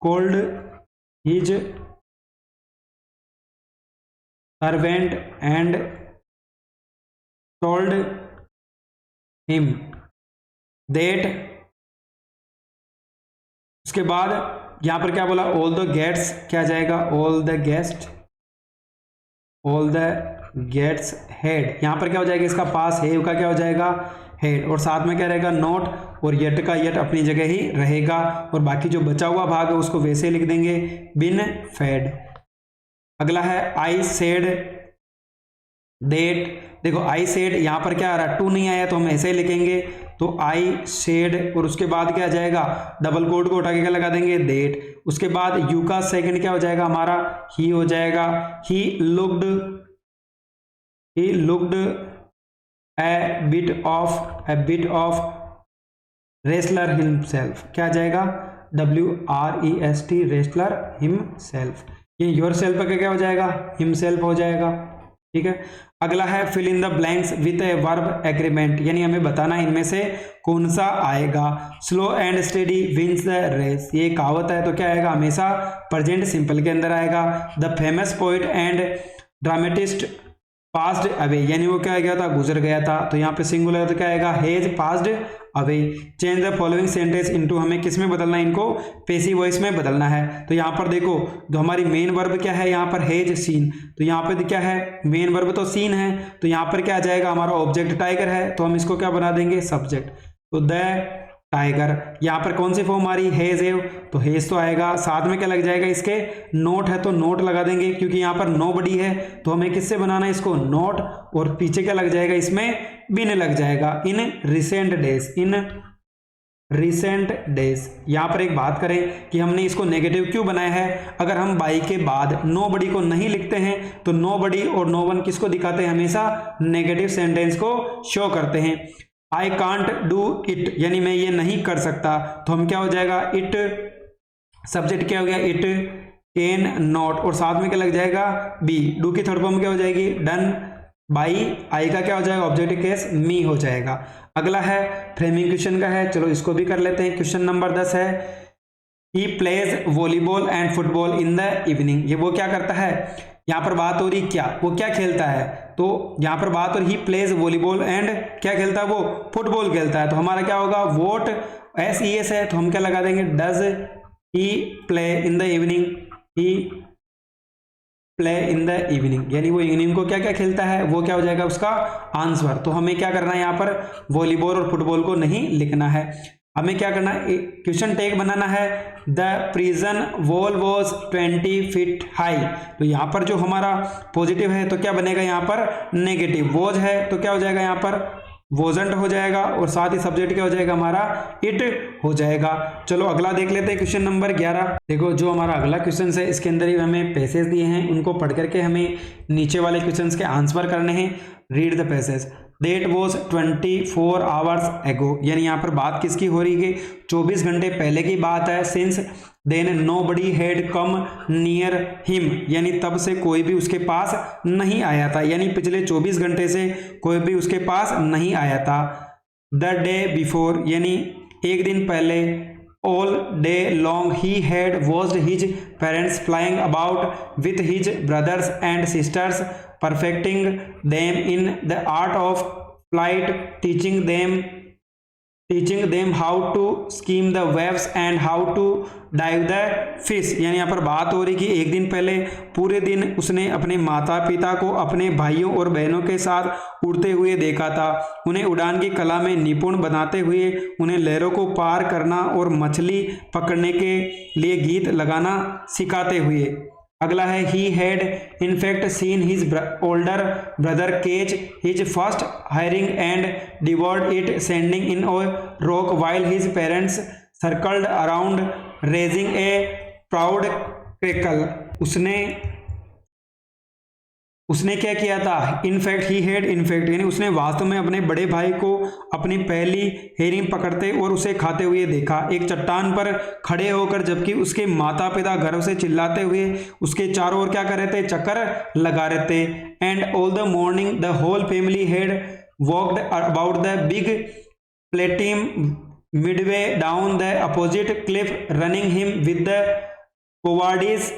Speaker 1: called his servant and told him that. उसके बाद यहां पर क्या बोला, ऑल द गेट्स, क्या जाएगा, ऑल द गेट्स हेड, यहां पर क्या हो जाएगा, इसका पास है का क्या हो जाएगा, हेड, और साथ में क्या रहेगा, नोट, और यट का यट अपनी जगह ही रहेगा, और बाकी जो बचा हुआ भाग है उसको वैसे लिख देंगे, बिन फेड। अगला है आई सेड दैट, देखो आई सेड यहां पर क्या आ रहा है, टू नहीं आया तो हम ऐसे ही लिखेंगे, तो आई सेड, और उसके बाद क्या आ जाएगा, डबल कोट को उठा के क्या लगा देंगे, दैट। उसके बाद यू का सेकंड क्या हो जाएगा हमारा, ही हो जाएगा। He looked A bit of wrestler himself, क्या आ जाएगा, WREST रेसलर हिमसेल्फ, ये योर सेल्फ का क्या हो जाएगा, हिमसेल्फ हो जाएगा, ठीक है। अगला है fill in the blanks with a verb agreement, यानी हमें बताना इनमें से कौन सा आएगा। Slow and steady wins the race, ये कहावत है तो क्या आएगा, हमेशा प्रेजेंट सिंपल के अंदर आएगा। The famous poet and dramatist passed away, यानी वो क्या गया था, गुजर गया था। तो यहाँ पे सिंगुलर तो क्या आएगा, has passed away. Change the following sentence into, हमें किस में बदलना है, इनको पैसिव वॉइस में बदलना है। तो यहाँ पर देखो जो हमारी मेन वर्ब क्या है, यहाँ पर हैज सीन, तो यहाँ पे क्या है, मेन वर्ब तो सीन है, तो यहाँ पर क्या आ जाएगा, हमारा ऑब्जेक्ट टाइगर है, तो हम इसको क्या बना देंगे, सब्जेक्ट। तो द टाइगर, यहाँ पर कौन सी फॉर्म आ रही, हैज हैव, तो हैज तो आएगा, साथ में क्या लग जाएगा, इसके नोट है तो नोट लगा देंगे, क्योंकि यहाँ पर नोबडी है तो हमें किससे बनाना है इसको, नोट, और पीछे क्या लग जाएगा, इसमें बिन लग जाएगा, in recent days, in recent days. यहाँ पर एक बात करें कि हमने इसको नेगेटिव क्यों बनाया है, अगर हम बाई के बाद नोबडी को नहीं लिखते हैं तो नोबडी और नो वन किसको दिखाते हैं, हमेशा नेगेटिव सेंटेंस को शो करते हैं। आई कांट डू इट, यानी मैं ये नहीं कर सकता, तो हम क्या हो जाएगा, इट, सब्जेक्ट क्या हो गया, इट कैन नॉट, और साथ में क्या लग जाएगा, बी। डू की थर्ड फॉर्म क्या हो जाएगी, डन बाई, आई का क्या हो जाएगा, ऑब्जेक्टिव केस मी हो जाएगा। अगला है फ्रेमिंग क्वेश्चन का है, चलो इसको भी कर लेते हैं। क्वेश्चन नंबर 10 है, he plays volleyball and football in the evening. ये वो क्या करता है, यहाँ पर बात हो रही क्या, वो क्या खेलता है, तो यहाँ पर बात हो रही, ही प्लेज वॉलीबॉल एंड क्या खेलता है, वो फुटबॉल खेलता है, तो हमारा क्या होगा, वोट SES है, तो हम क्या लगा देंगे, does he play in the evening, he play in the evening, यानी वो इवनिंग को क्या क्या खेलता है, वो क्या हो जाएगा उसका आंसर। तो हमें क्या करना है, यहाँ पर वॉलीबॉल और फुटबॉल को नहीं लिखना है, हमें क्या करना है, क्वेश्चन टैग बनाना है, the prison wall was 20 feet high. तो यहाँ पर जो हमारा पॉजिटिव है तो क्या बनेगा, यहाँ पर नेगेटिव, वॉज है तो क्या हो जाएगा, यहाँ पर वोजेंट हो जाएगा, और साथ ही सब्जेक्ट क्या हो जाएगा, हमारा इट हो जाएगा। चलो अगला देख लेते हैं, क्वेश्चन नंबर 11। देखो जो हमारा अगला क्वेश्चन है, इसके अंदर ही हमें पैसेज दिए हैं, उनको पढ़ करके हमें नीचे वाले क्वेश्चन के आंसर करने हैं। Read the passage, that was 24 hours ago, यानी यहाँ पर बात किसकी हो रही है, 24 घंटे पहले की बात है। Since then nobody had come near him, यानी तब से कोई भी उसके पास नहीं आया था, यानी पिछले 24 घंटे से कोई भी उसके पास नहीं आया था। द डे बिफोर, यानी एक दिन पहले। All day long he had watched his parents flying about with his brothers and sisters, perfecting them in the art of flight, teaching them how to skim the waves and how to dive the fish। यानी यहाँ पर बात हो रही कि एक दिन पहले पूरे दिन उसने अपने माता पिता को अपने भाइयों और बहनों के साथ उड़ते हुए देखा था, उन्हें उड़ान की कला में निपुण बनाते हुए, उन्हें लहरों को पार करना और मछली पकड़ने के लिए गीत लगाना सिखाते हुए। अगला है, he had in fact seen his older brother catch his first herring and devoured it sending in a rock while his parents circled around raising a proud crackle. उसने क्या किया था, इनफैक्ट ही हैड इनफैक्ट, यानी उसने वास्तव में अपने बड़े भाई को अपनी पहली हेरिंग पकड़ते और उसे खाते हुए देखा, एक चट्टान पर खड़े होकर, जबकि उसके माता पिता गर्व से चिल्लाते हुए उसके चारों ओर क्या कर रहे थे, चक्कर लगा रहे थे। And all the morning the whole family had walked about the big plateau midway down the opposite cliff running him with the cowardice.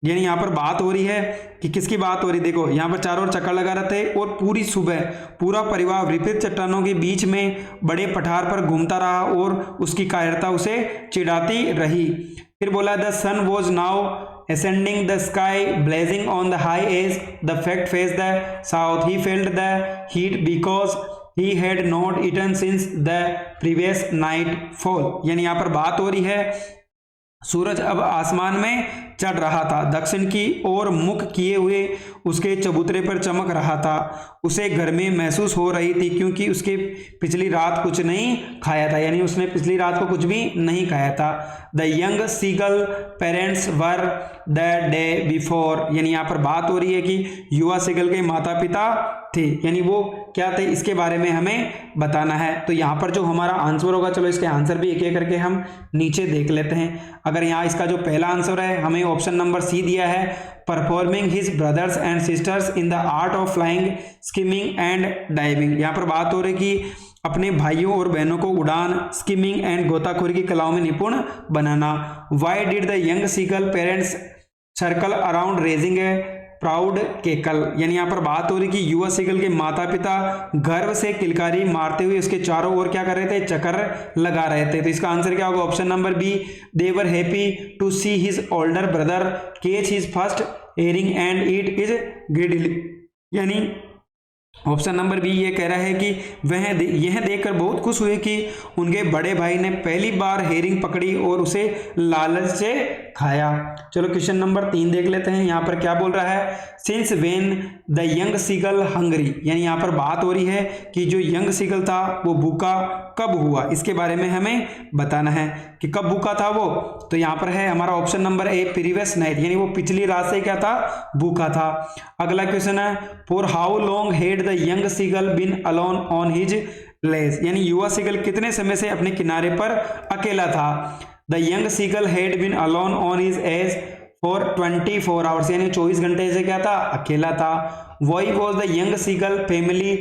Speaker 1: यानी यहाँ पर बात हो रही है कि किसकी बात हो रही, देखो यहाँ पर चारों ओर चक्कर लगा रहे थे और पूरी सुबह पूरा परिवार विपरीत चट्टानों के बीच में बड़े पठार पर घूमता रहा और उसकी कायरता उसे चिढ़ाती रही। फिर बोला, the sun was now ascending the sky, blazing on the high edge, the fact faced the south. He felt the heat because he had not eaten since the previous nightfall। यानी यहाँ पर बात हो रही है, सूरज अब आसमान में चढ़ रहा था, दक्षिण की ओर मुख किए हुए उसके चबूतरे पर चमक रहा था, उसे गर्मी महसूस हो रही थी क्योंकि उसके पिछली रात कुछ नहीं खाया था, यानी उसने पिछली रात को कुछ भी नहीं खाया था। The young seagull parents were the day before, यानी यहाँ पर बात हो रही है कि युवा सीगल के माता पिता थे, यानी वो क्या थे इसके बारे में हमें बताना है। तो यहाँ पर जो हमारा आंसर होगा, चलो इसके आंसर भी एक एक करके हम नीचे देख लेते हैं। अगर यहाँ इसका जो पहला आंसर है, हमें ऑप्शन नंबर सी दिया है, performing his brothers and sisters in the art of flying skimming and diving. यहाँ पर बात हो रही कि अपने भाइयों और बहनों को उड़ान, स्किमिंग एंड गोताखोरी की कलाओं में निपुण बनाना। Why did the young seagull parents circle around raising a proud cackle, यानी यहाँ पर बात हो रही कि युवा सीगल के माता पिता गर्व से किलकारी मारते हुए उसके चारों ओर क्या कर रहे थे, चक्कर लगा रहे थे। तो इसका आंसर क्या होगा, option number B, they were happy to see his older brother catch his first herring and eat is greedily, यानी ऑप्शन नंबर बी ये कह रहा है कि वह यह देखकर बहुत खुश हुए कि उनके बड़े भाई ने पहली बार हेरिंग पकड़ी और उसे लालच से खाया। चलो क्वेश्चन नंबर 3 देख लेते हैं। यहाँ पर क्या बोल रहा है, since when the young seagull hungry, यानी यहाँ पर बात हो रही है कि जो यंग सीगल था वो भूखा कब हुआ, इसके बारे में हमें बताना है कि कब भूखा था वो। तो यहाँ पर है हमारा ऑप्शन नंबर ए, प्रीवियस नाइट, यानी वो पिछली रात से क्या था, भूखा था। अगला क्वेश्चन है, for how long had the young seagull been alone on his ledge, यानी युवा सीगल कितने समय से अपने किनारे पर अकेला था। The young seagull had been alone on his edge for 24 hours, यानी 24 घंटे से क्या था, अकेला था। Why was the young seagull family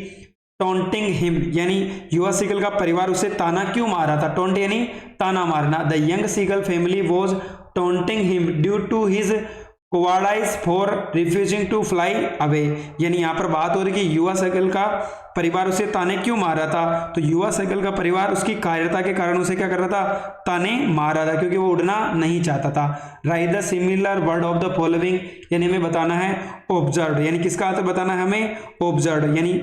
Speaker 1: taunting him, यानी युवा सीगल का परिवार उसे ताना क्यों मारा था, टोंट यानी ताना मारना। The young seagull family was taunting him due to his cowardice for refusing to fly away, यानी यहाँ पर बात हो रही कि युवा सीगल का परिवार उसे ताने क्यों मार रहा था। तो युवा सीगल का परिवार उसकी कायरता के कारण उसे क्या कर रहा था, ताने मार रहा था, क्योंकि वो उड़ना नहीं चाहता था। Right the similar word of the following, यानी हमें बताना है ऑब्जर्व, यानी किसका आंसर बताना है हमें, ऑब्जर्व, यानी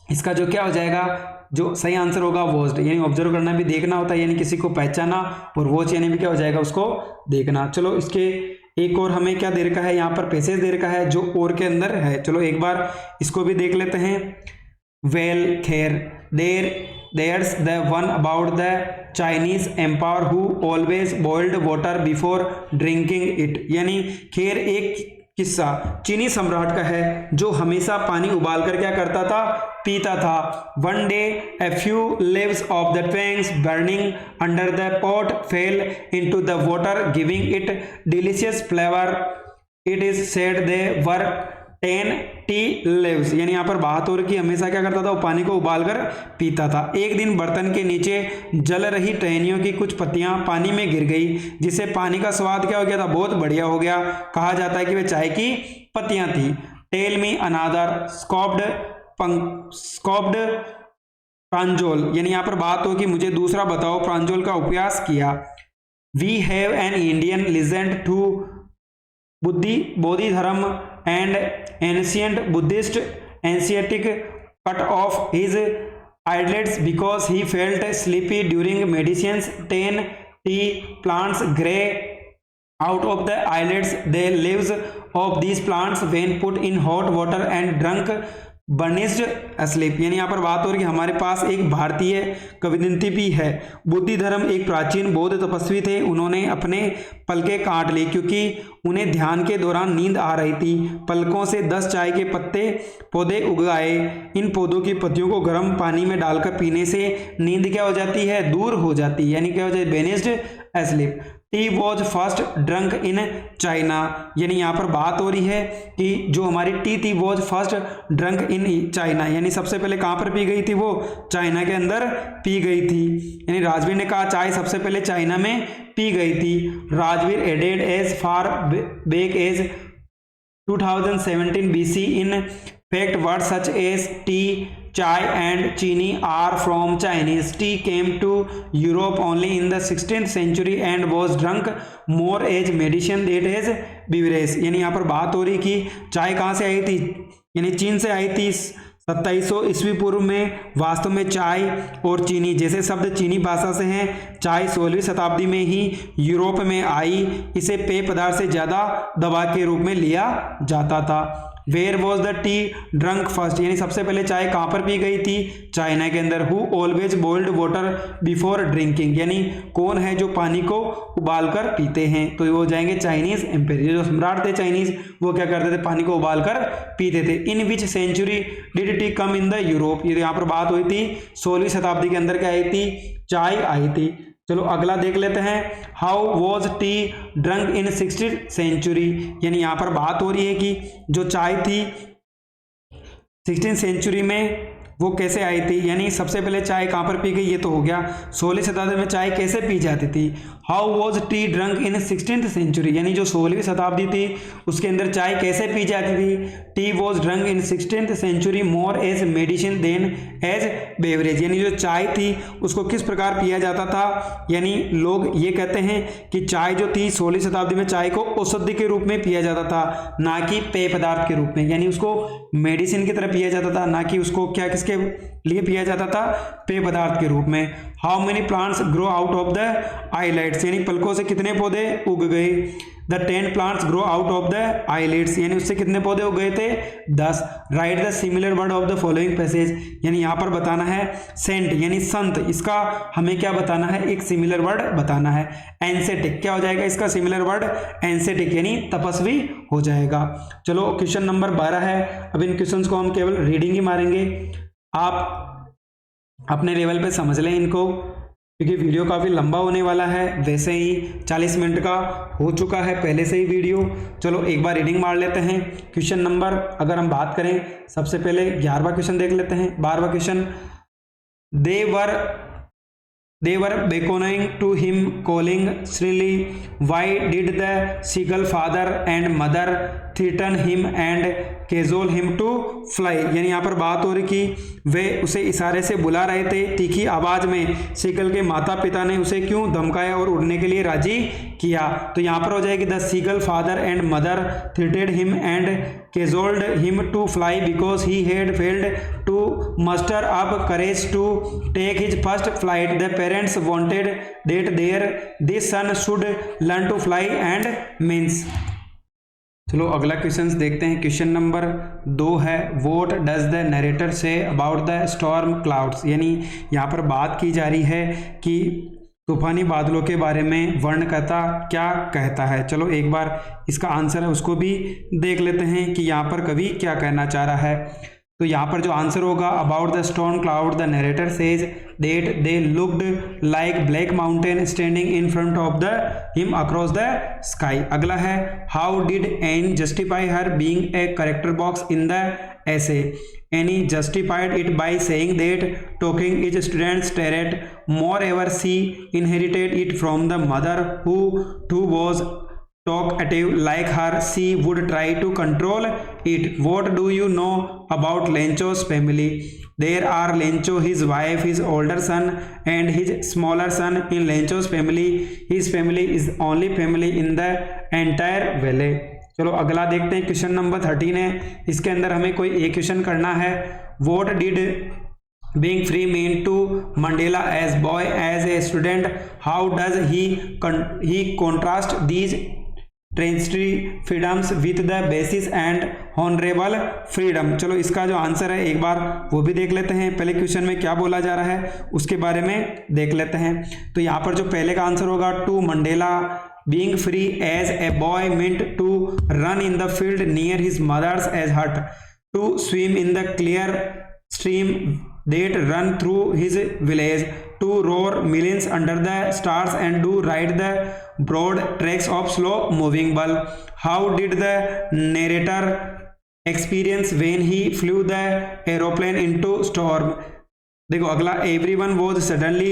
Speaker 1: इसका जो क्या हो जाएगा, जो सही आंसर होगा वॉच्ड, यानी ऑब्जर्व करना भी देखना होता है, यानी किसी को पहचाना, और वॉच यानी भी क्या हो जाएगा, उसको देखना। चलो इसके एक और हमें क्या दे रखा है, यहाँ पर पैसेज दे रखा है जो और के अंदर है। चलो एक बार इसको भी देख लेते हैं। वेल खैर there's the one about the Chinese emperor who always boiled water before drinking it, यानी खैर एक किस्सा चीनी सम्राट का है जो हमेशा पानी उबालकर क्या करता था, पीता था। One day a few leaves of the twigs burning under the pot fell into the water giving it delicious flavor. It is said they were 10 T leaves, यानी यहाँ पर बात हो रही कि हमेशा क्या करता था, वो पानी को उबालकर पीता था। एक दिन बर्तन के नीचे जल रही टहनियों की कुछ पत्तियां पानी में गिर गई, जिससे पानी का स्वाद क्या हो गया था, बहुत बढ़िया हो गया। कहा जाता है कि वे चाय की पत्तियां थी। टेल मी अनादर स्कॉप्ड प्रांजोल, यानी यहाँ पर बात हो कि मुझे दूसरा बताओ प्रांजोल का उपयास किया। We have an Indian legend to Bodhidharma and ancient Buddhist ascetic cut off his eyelids because he felt sleepy during meditations. 10 tea plants grow out of the eyelids. The leaves of these plants when put in hot water and drunk बर्निस्ड asleep, यानी यहाँ पर बात हो रही है कि हमारे पास एक भारतीय किंवदंती भी है। बुद्धि धर्म एक प्राचीन बौद्ध तपस्वी थे, उन्होंने अपने पलकें काट ली क्योंकि उन्हें ध्यान के दौरान नींद आ रही थी। पलकों से 10 चाय के पौधे उगाए। इन पौधों की पत्तियों को गर्म पानी में डालकर पीने से नींद क्या हो जाती है, दूर हो जाती है, यानी क्या हो जाती है, बेनिस्ड asleep. Tea was first drunk in China, यानी यहाँ पर बात हो रही है कि जो हमारी टी थी was first drunk in China, यानी सबसे पहले कहाँ पर पी गई थी, वो चाइना के अंदर पी गई थी। यानी राजवीर ने कहा चाय सबसे पहले चाइना में पी गई थी। Rajveer added as far back as 2017 BC in fact words such as tea, chai and chini are from Chinese. Tea came to Europe only in the 16th century and was drunk more as medicine than as beverage, यानी यहाँ पर बात हो रही कि चाय कहाँ से आई थी, यानी चीन से आई थी 2700 ईस्वी पूर्व में। वास्तव में चाय और चीनी जैसे शब्द चीनी भाषा से हैं। चाय 16वीं शताब्दी में ही यूरोप में आई। इसे पेय पदार्थ से ज़्यादा दवा के रूप में लिया जाता था। Where was the tea drunk first, यानी सबसे पहले चाय कहाँ पर पी गई थी, चाइना के अंदर। Who always boiled water before drinking, यानी कौन है जो पानी को उबालकर पीते हैं, तो वो हो जाएंगे चाइनीज एम्पायर। जो सम्राट थे चाइनीज वो क्या करते थे, पानी को उबालकर पीते थे। In which century did tea come in the Europe, ये यहाँ पर बात हुई थी 16वीं शताब्दी के अंदर क्या आई थी, चाय आई थी। चलो अगला देख लेते हैं। How was tea drunk in 16th century, यानी यहाँ पर बात हो रही है कि जो चाय थी 16th सेंचुरी में वो कैसे आई थी, यानी सबसे पहले चाय कहाँ पर पी गई, ये तो हो गया। 16वीं शताब्दी में चाय कैसे पी जाती थी। How was tea drunk in 16th century, यानी जो 16वीं शताब्दी थी उसके अंदर चाय कैसे पी जाती थी। Tea was drunk in 16th century more as medicine than as beverage, यानी जो चाय थी उसको किस प्रकार पिया जाता था, यानी लोग ये कहते हैं कि चाय जो थी 16वीं शताब्दी में चाय को औषधि के रूप में पिया जाता था, ना कि पेय पदार्थ के रूप में, यानी उसको मेडिसिन की तरह पिया जाता था, ना कि उसको क्या किसके लिए पिया जाता था, पेय पदार्थ के रूप में। How many plants grow out of the eyelids, यानी पलकों से कितने पौधे उग गए। The 10 plants grow out of the eyelids, यानी उससे कितने पौधे उग गए थे, 10। Write the similar word of the following passage, यानी यहाँ पर बताना है सेंट यानी संत, इसका हमें क्या बताना है, एक सिमिलर वर्ड बताना है। एंसेटिक क्या हो जाएगा इसका सिमिलर वर्ड, एंसेटिक यानी तपस्वी हो जाएगा। चलो क्वेश्चन नंबर 12 है। अब इन क्वेश्चंस को हम केवल रीडिंग ही मारेंगे, आप अपने लेवल पे समझ लें इनको, क्योंकि वीडियो काफ़ी लंबा होने वाला है, वैसे ही 40 मिनट का हो चुका है पहले से ही वीडियो। चलो एक बार रीडिंग मार लेते हैं। क्वेश्चन नंबर अगर हम बात करें, सबसे पहले 11वां क्वेश्चन देख लेते हैं। 12वां question, they were beckoning to him calling shrilly, why did the seagull father and mother threaten him and cajole him to fly, यानी यहाँ पर बात हो रही कि वे उसे इशारे से बुला रहे थे तीखी आवाज में, सीगल के माता पिता ने उसे क्यों धमकाया और उड़ने के लिए राजी किया। तो यहाँ पर हो जाएगी the seagull father and mother threated him and cajoled him to fly because he had failed to muster up courage to take his first flight. The parents wanted that this son should learn to fly and means. चलो अगला question देखते हैं। Question number 2 है, what does the narrator say about the storm clouds, यानी यहाँ पर बात की जा रही है कि तूफानी बादलों के बारे में वर्णकर्ता क्या कहता है। चलो एक बार इसका आंसर है उसको भी देख लेते हैं कि यहाँ पर कवि क्या कहना चाह रहा है। तो यहाँ पर जो आंसर होगा, about the storm cloud the narrator says that they looked like black mountain standing in front of the him across the sky. अगला है, how did an justify her being a character box in the essay. Annie justified it by saying that talking is student's trait. Moreover, she inherited it from the mother who too was talkative like her. She would try to control it. What do you know about Lencho's family? There are Lencho, his wife, his older son and his smaller son. In Lencho's family, his family is only family in the entire valley. चलो अगला देखते हैं। Question number 13 है, इसके अंदर हमें कोई एक क्वेश्चन करना है। What did being free mean to Mandela as boy as a student, how does he contrast these transitory freedoms with the basis and honourable freedom. चलो इसका जो आंसर है एक बार वो भी देख लेते हैं। पहले क्वेश्चन में क्या बोला जा रहा है उसके बारे में देख लेते हैं। तो यहाँ पर जो पहले का आंसर होगा, to Mandela being free as a boy meant to run in the field near his mother's as hut, to swim in the clear stream that run through his village, to roar millions under the stars and to ride the broad tracks of slow moving ball. How did the narrator experience when he flew the aeroplane into storm? देखो अगला, everyone was suddenly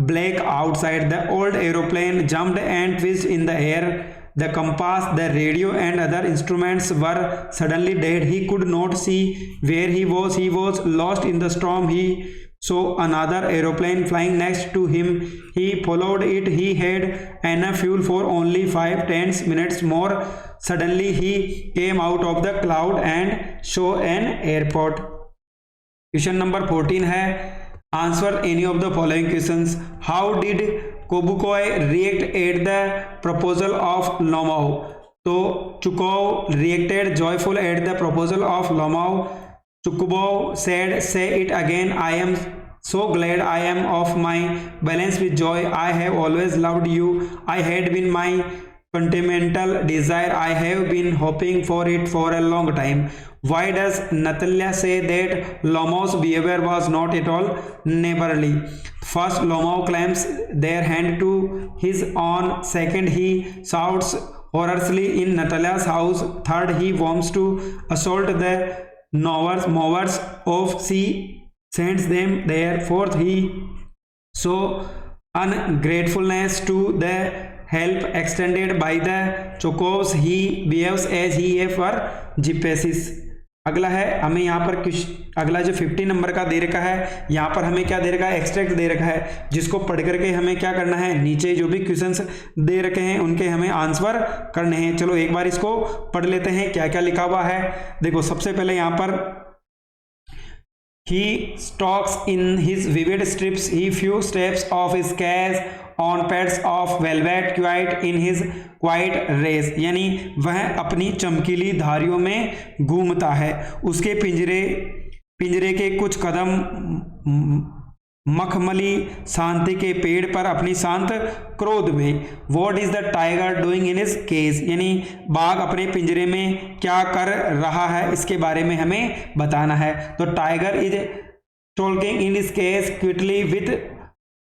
Speaker 1: black outside. The old aeroplane jumped and twisted in the air. The compass, the radio and other instruments were suddenly dead. He could not see where he was. He was lost in the storm. He saw another aeroplane flying next to him. He followed it. He had enough fuel for only 5-10 minutes more. Suddenly he came out of the cloud and saw an airport. Question number 14 है, answer any of the following questions. How did Chubukov react at the proposal of Lomov? तो Chubukov reacted joyful at the proposal of Lomov. चुकुबो said, say it again, I am so glad I am of my balance with joy. I have always loved you. I had been my fundamental desire. I have been hoping for it for a long time. Why does Natalia say that Lomao's behavior was not at all neighborly? First, Lomao claims their hand to his own. Second, he shouts horrorously in Natalia's house. Third, he wants to assault the mowers of sea sends them there. Fourth, he show ungratefulness to the help extended by the Chocos. He behaves as he a for Gypsies. अगला है हमें यहाँ पर अगला जो 50 number का दे रखा है, यहाँ पर हमें क्या दे रखा है, एक्सट्रैक्ट दे रखा है, जिसको पढ़ करके हमें क्या करना है, नीचे जो भी क्वेश्चंस दे रखे हैं उनके हमें आंसर करने हैं। चलो एक बार इसको पढ़ लेते हैं क्या क्या लिखा हुआ है। देखो सबसे पहले यहाँ पर he stalks in his vivid strips, he few steps of his cage on pads of velvet quiet in his quiet race, यानी वह अपनी चमकीली धारियों में घूमता है, उसके पिंजरे के कुछ कदम मखमली शांति के पेड़ पर अपनी शांत क्रोध में। What is the tiger doing in his cage, यानी बाघ अपने पिंजरे में क्या कर रहा है इसके बारे में हमें बताना है। तो tiger is talking in his cage quickly with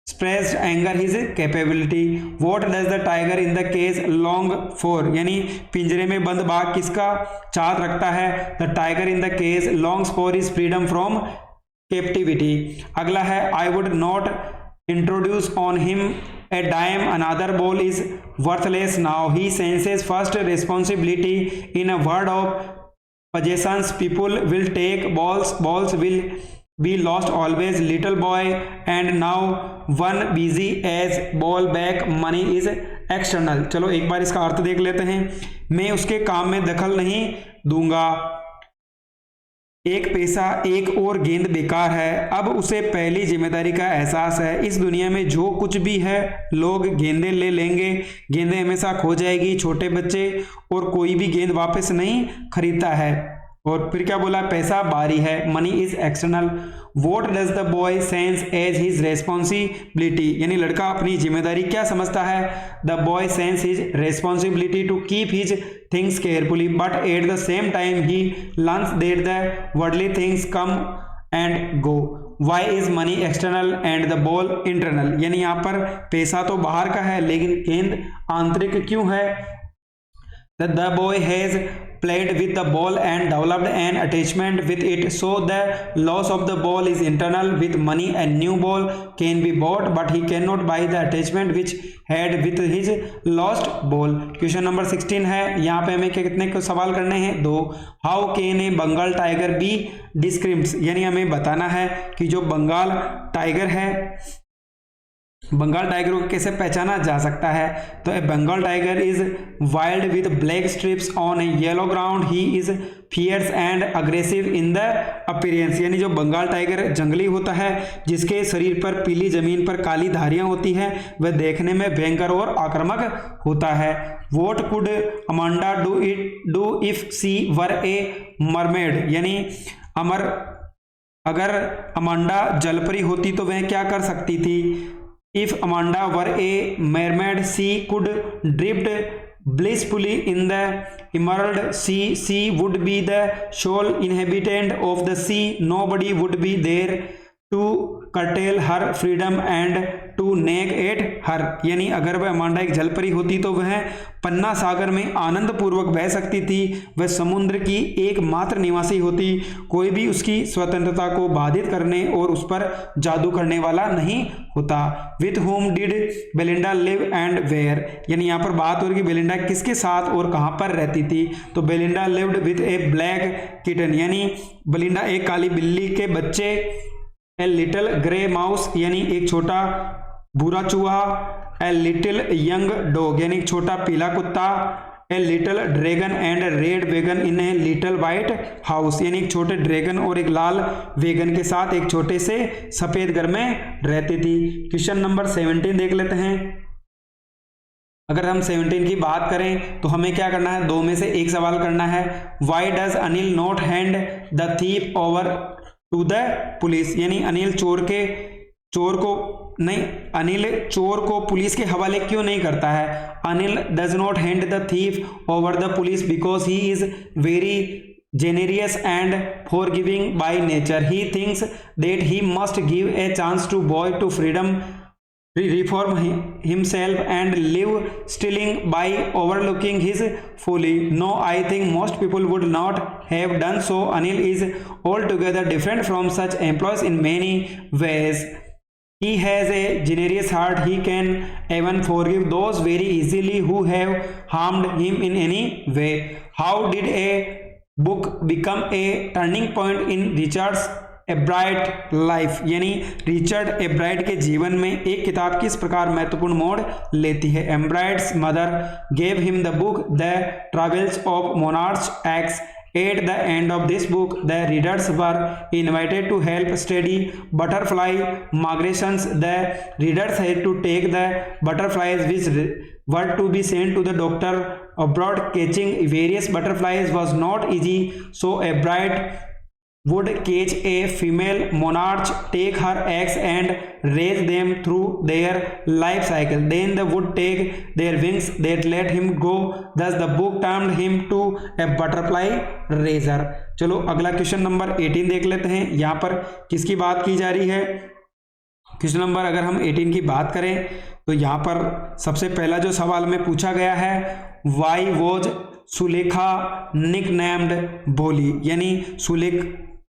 Speaker 1: expressed anger his capability. What does the tiger in the cage long for, यानी पिंजरे में बंद बाघ किसका चाहत रखता है। The tiger in the cage longs for his freedom from captivity. अगला है I would not introduce on him a dime, another ball is worthless now, he senses first responsibility. In a world of possessions people will take balls will be lost always, little boy and now one busy as ball back, money is external. चलो एक बार इसका अर्थ देख लेते हैं। मैं उसके काम में दखल नहीं दूंगा, एक पैसा एक और गेंद बेकार है, अब उसे पहली जिम्मेदारी का एहसास है। इस दुनिया में जो कुछ भी है लोग गेंदें ले लेंगे, गेंदें हमेशा खो जाएगी, छोटे बच्चे और कोई भी गेंद वापस नहीं खरीदता है। और फिर क्या बोला, पैसा बाहरी है, money is external. What does the boy sense as his responsibility, यानी लड़का अपनी जिम्मेदारी क्या समझता है। The boy sense his responsibility to keep his things carefully but at the same time he learns that the worldly things come and go. Why is money external and the ball internal, यानी यहाँ पर पैसा तो बाहर का है लेकिन गेंद आंतरिक क्यों है। The boy has played with the ball and developed an attachment with it, so the loss of the ball is internal. With money a new ball can be bought but he cannot buy the attachment which had with his lost ball. Question number 16 है, यहाँ पे हमें कितने को सवाल करने हैं, 2। How can a Bengal tiger be described, यानी हमें बताना है कि जो बंगाल टाइगर है, बंगाल टाइगर को कैसे पहचाना जा सकता है। तो a Bengal tiger is wild with black stripes on a yellow ground, he is fierce and aggressive in the appearance, यानी जो बंगाल टाइगर जंगली होता है जिसके शरीर पर पीली जमीन पर काली धारियां होती हैं, वह देखने में भयंकर और आक्रामक होता है। What could Amanda do if she were a mermaid, यानी अगर अमांडा जलपरी होती तो वह क्या कर सकती थी। If Amanda were a mermaid, she could drift blissfully in the emerald sea. She would be the sole inhabitant of the sea. Nobody would be there to curtail her freedom and to nag at her, यानी अगर वह Amanda एक जलपरी होती तो वह पन्ना सागर में आनंद पूर्वक बह सकती थी, वह समुद्र की एकमात्र निवासी होती, कोई भी उसकी स्वतंत्रता को बाधित करने और उस पर जादू करने वाला नहीं होता। With whom did Belinda live and where, यानी यहाँ पर बात हो रही है बेलिंडा किसके साथ और कहाँ पर रहती थी। तो Belinda lived with A black kitten, यानी बेलिंडा एक काली बिल्ली के बच्चे, ए लिटिल ग्रे माउस, यानी एक छोटा भूरा चूहा, ए लिटिल यंग डॉग, यानी एक छोटा पीला कुत्ता, a little dragon and red wagon in a little white house, यानी एक छोटे ड्रैगन और एक लाल वेगन के साथ एक छोटे से सफेद घर में रहती थी। क्वेश्चन नंबर 17 देख लेते हैं। अगर हम 17 की बात करें तो हमें क्या करना है, 2 में से एक सवाल करना है। Why does Anil not hand the thief over to the police, यानी अनिल चोर को पुलिस के हवाले क्यों नहीं करता है। Anil does not hand the thief over the police because he is very generous and forgiving by nature. He thinks that he must give a chance to boy to freedom reform himself and live stealing by overlooking his folly. No, I think most people would not have done so. Anil is altogether different from such employees in many ways. He has a generous heart. He can even forgive those very easily who have harmed him in any way. How did a book become a turning point in Richard's एब्राइट life, यानी Richard एब्राइट के जीवन में एक किताब किस प्रकार महत्वपूर्ण मोड़ लेती है? Ebright's mother gave him the book the travels of monarch X. At the end of this book, the readers were invited to help study butterfly migrations. The readers had to take the butterflies which were to be sent to the doctor abroad. Catching various butterflies was not easy, so a bride would catch a female monarch, take her eggs and raise them through their life cycle. Then they would take their wings that let him go. Thus the book turned him to a butterfly raiser. चलो अगला question number 18 देख लेते हैं. यहाँ पर किसकी बात की जा रही है? क्वेश्चन नंबर अगर हम 18 की बात करें तो यहाँ पर सबसे पहला जो सवाल में पूछा गया है, वाई वॉज सुलेखा निकनेम्ड भोली, यानी सुलेख,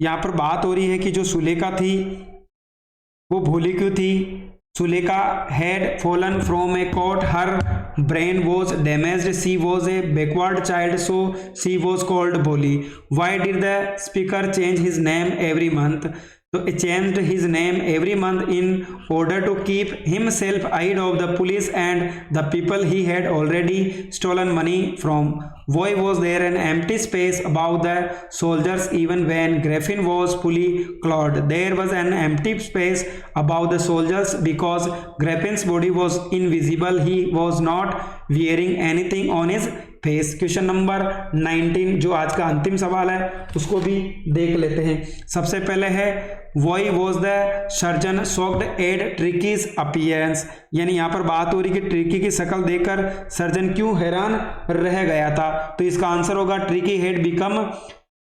Speaker 1: यहाँ पर बात हो रही है कि जो सुलेखा थी वो भोली क्यों थी? Sulekha had fallen from a cot, her brain was damaged, she was a backward child, so she was called Bholi. Why did the speaker change his name every month? So he changed his name every month in order to keep himself ahead of the police and the people he had already stolen money from. Why was there an empty space above the soldiers even when Griffin was fully clothed? There was an empty space above the soldiers because Griffin's body was invisible. He was not wearing anything on his face. Question number 19 जो आज का अंतिम सवाल है उसको भी देख लेते हैं. सबसे पहले है Y was the surgeon shocked eight ट्रिकीज appearance, यानी यहाँ पर बात हो रही कि ट्रिकी की शक्ल देखकर सर्जन क्यों हैरान रह गया था? तो इसका आंसर होगा tricky had become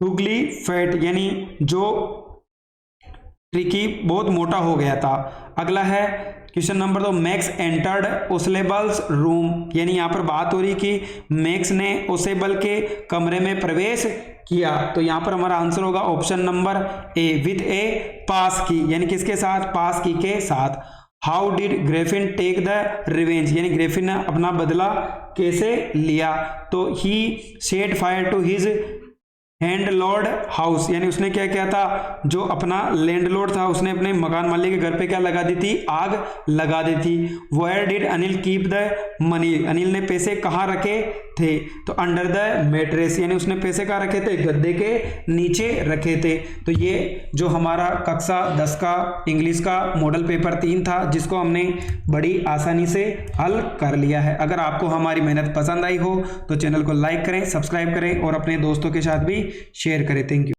Speaker 1: Hooghly fat, यानी जो ट्रिकी बहुत मोटा हो गया था. अगला है क्वेश्चन नंबर 2, मैक्स एंटर्ड ओसेबल्स रूम, यानी यहाँ पर बात हो रही कि मैक्स ने ओसेबल के कमरे में प्रवेश किया. तो यहाँ पर हमारा आंसर होगा option number A, with a pass key, यानी किसके साथ? पास की के साथ. How did Griffin take the revenge, यानी ग्रिफिन ने अपना बदला कैसे लिया? तो he set fire to his landlord house, यानी उसने क्या किया था? जो अपना लैंडलॉर्ड था उसने अपने मकान मालिक के घर पे क्या लगा दी थी? आग लगा दी थी. Where did Anil keep the money, Anil ने पैसे कहाँ रखे थे? तो अंडर द मैट्रेस, यानी उसने पैसे कहाँ रखे थे? गद्दे के नीचे रखे थे. तो ये जो हमारा कक्षा 10 का इंग्लिश का मॉडल पेपर 3 था जिसको हमने बड़ी आसानी से हल कर लिया है. अगर आपको हमारी मेहनत पसंद आई हो तो चैनल को लाइक करें, सब्सक्राइब करें और अपने दोस्तों के साथ भी शेयर करें. Thank you.